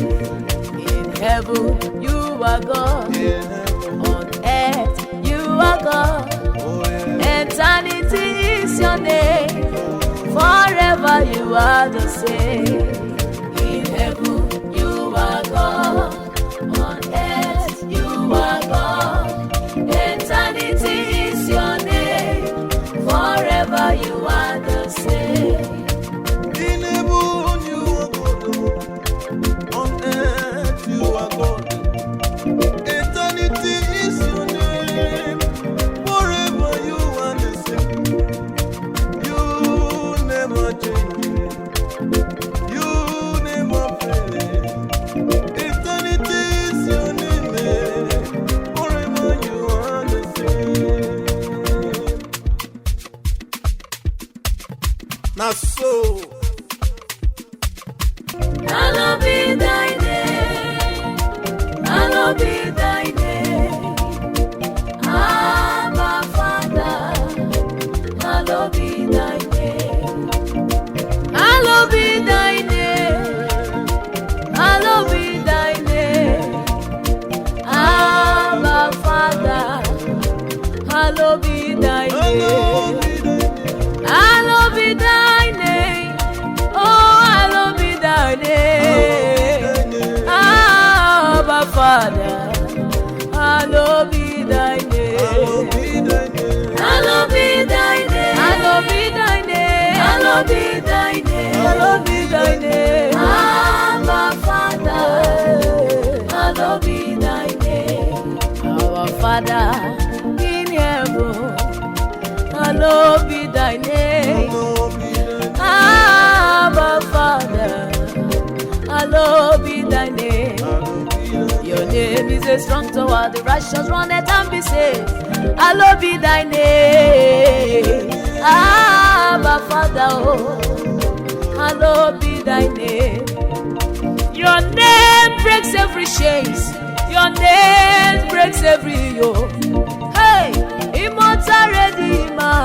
In heaven you are God. On earth you are God. Eternity is your name. Forever you are the same. In heaven you are God. On earth you are God. Eternity is your name. Forever you are the same. In heaven you are God, on earth you are God. Eternity is your name, forever you are the same. You never change, you never fail. Eternity is your name, forever you are the same. Now so. Hallowed be thy name. Hallowed be thy name. Abba Father. Hallowed be thy name. Hallowed be thy name. Hallowed be thy name. Abba Father. Hallowed be thy name. Hallowed be thy name. Oh, hallowed be thy name. Abba Father. Hallowed be thy name. Hallowed be thy name. Hallowed be thy name. Hallowed be thy name. Hallowed be thy name. Abba Father. Hallowed be thy name. Our Father in heaven, hallowed be thy name. Abba Father, hallowed be thy name. Your name is a strong tower, the righteous run it and be saved. Hallowed be thy name. Abba Father, oh, hallowed be thy name. Your name breaks every chains. Your name breaks every yoke. Hey, immortal Redeemer,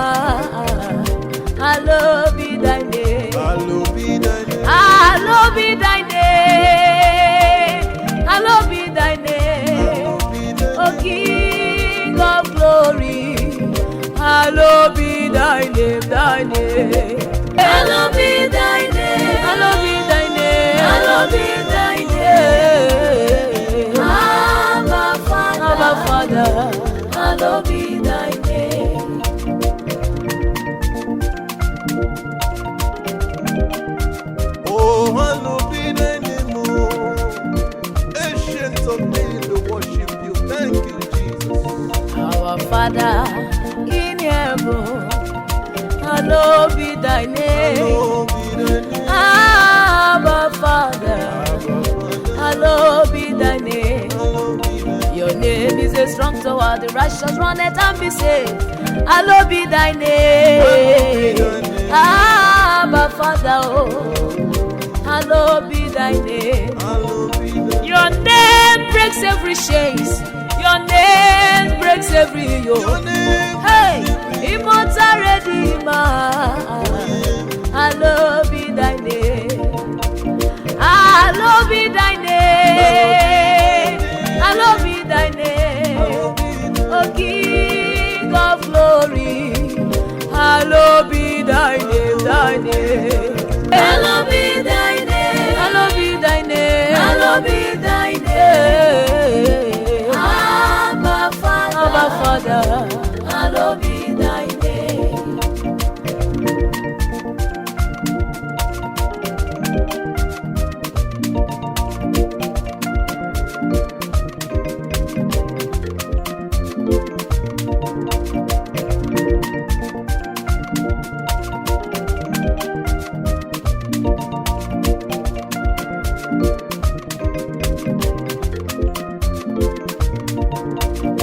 hallowed be thy name. Hallowed be thy name. Hallowed be thy name. Hallowed be thy name. O King of glory, hallowed be thy name, thy name. Hallowed be thy name. Hallowed be thy name. Hallowed be thy name. Abba Father. Abba Father. Hallowed be thy name. Oh, hallowed be thy name, oh. Ancient of days, we worship you. Thank you, Jesus. Our Father in heaven, hallowed be thy name. Hallowed be thy name. Abba Father, hallowed be thy name. Hallowed be thy name. Your name is a strong tower, the righteous run it and be saved. Hallowed be thy name. Abba Father, oh, hallowed be thy name. Hallowed be thy name. Your name breaks every chains. Your name breaks every Your yoke. name Hey, breaks every yoke. immortal Redeemer, hallowed be thy name. Hallowed be thy name. Hallowed be thy name. O King of glory, hallowed be thy name, thy name. Hallowed be thy name. Hallowed be thy name. Hallowed be thy name. Abba Father. Abba Father. Hallowed be thy name.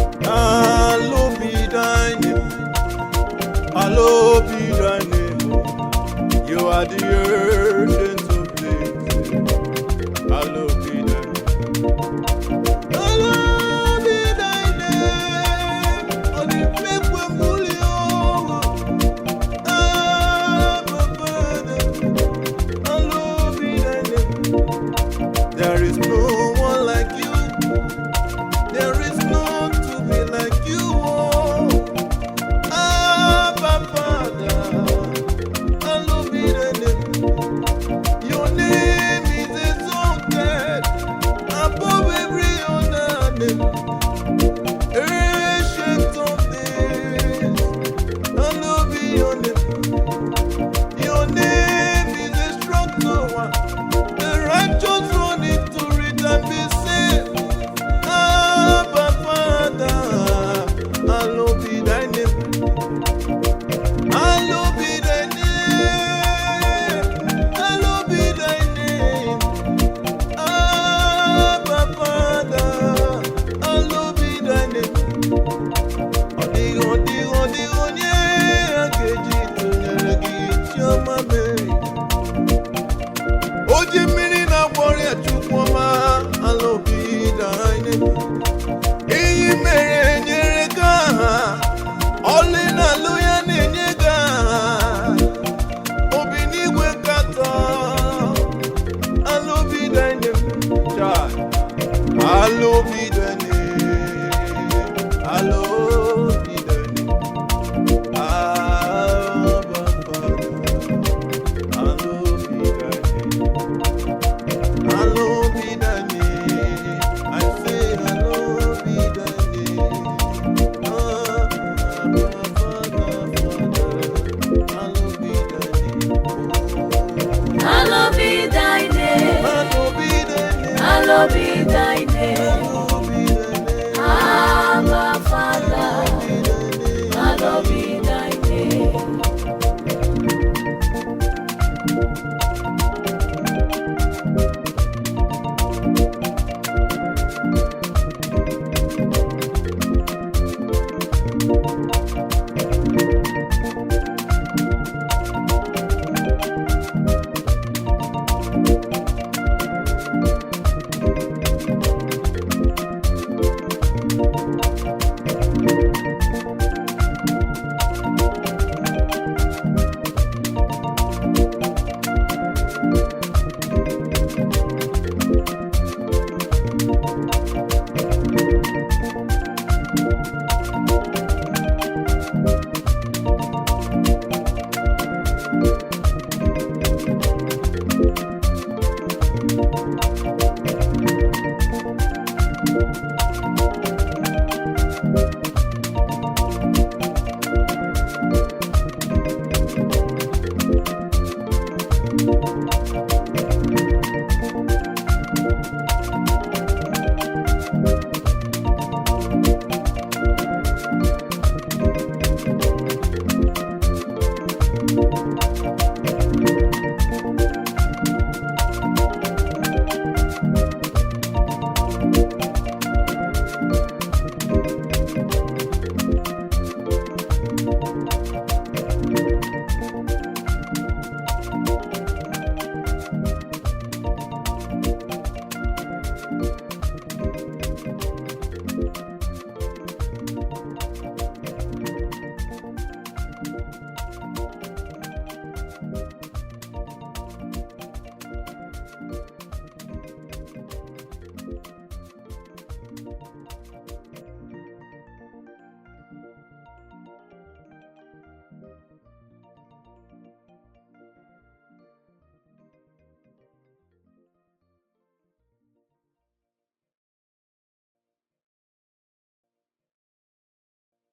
Hallowed be thy name. Hallowed be thy name. You are the ancient of days. Hallowed be thy name. Hallowed be thy name. On the people bully over. Abba Father. Hallowed be thy name. There is no one like you. There is none to be like you. Oh, Abba Father, hallowed be thy name. Your name is exalted above every other name. Ancient of days, hallowed be your name. Your name is a strong tower. The righteous run into it and be saved. Abba Father, hallowed be thy name. Hallowed be thy name. Hallowed be thy name. Abba Father, hallowed be thy name. Onye akeji tụnyere gị chiọma mere. Oji mmiri na-agbọrọ ya Chukwuma, hallowed be thy name. Iyi mere nyere gị aha, ọlị na-alụ ya na-enye gị aha. Obi n'igwe katọ, hallowed be thy name. Child, hallowed be thy name. Hallowed be thy name. Abba Father, hallowed be thy name. Hallowed be thy name. I say hallowed be thy name. Abba Father, hallowed be thy name. Hallowed be thy name. Hallowed be thy name. Hallowed be thy name. Hallowed be thy name. Abba Father, hallowed be thy name.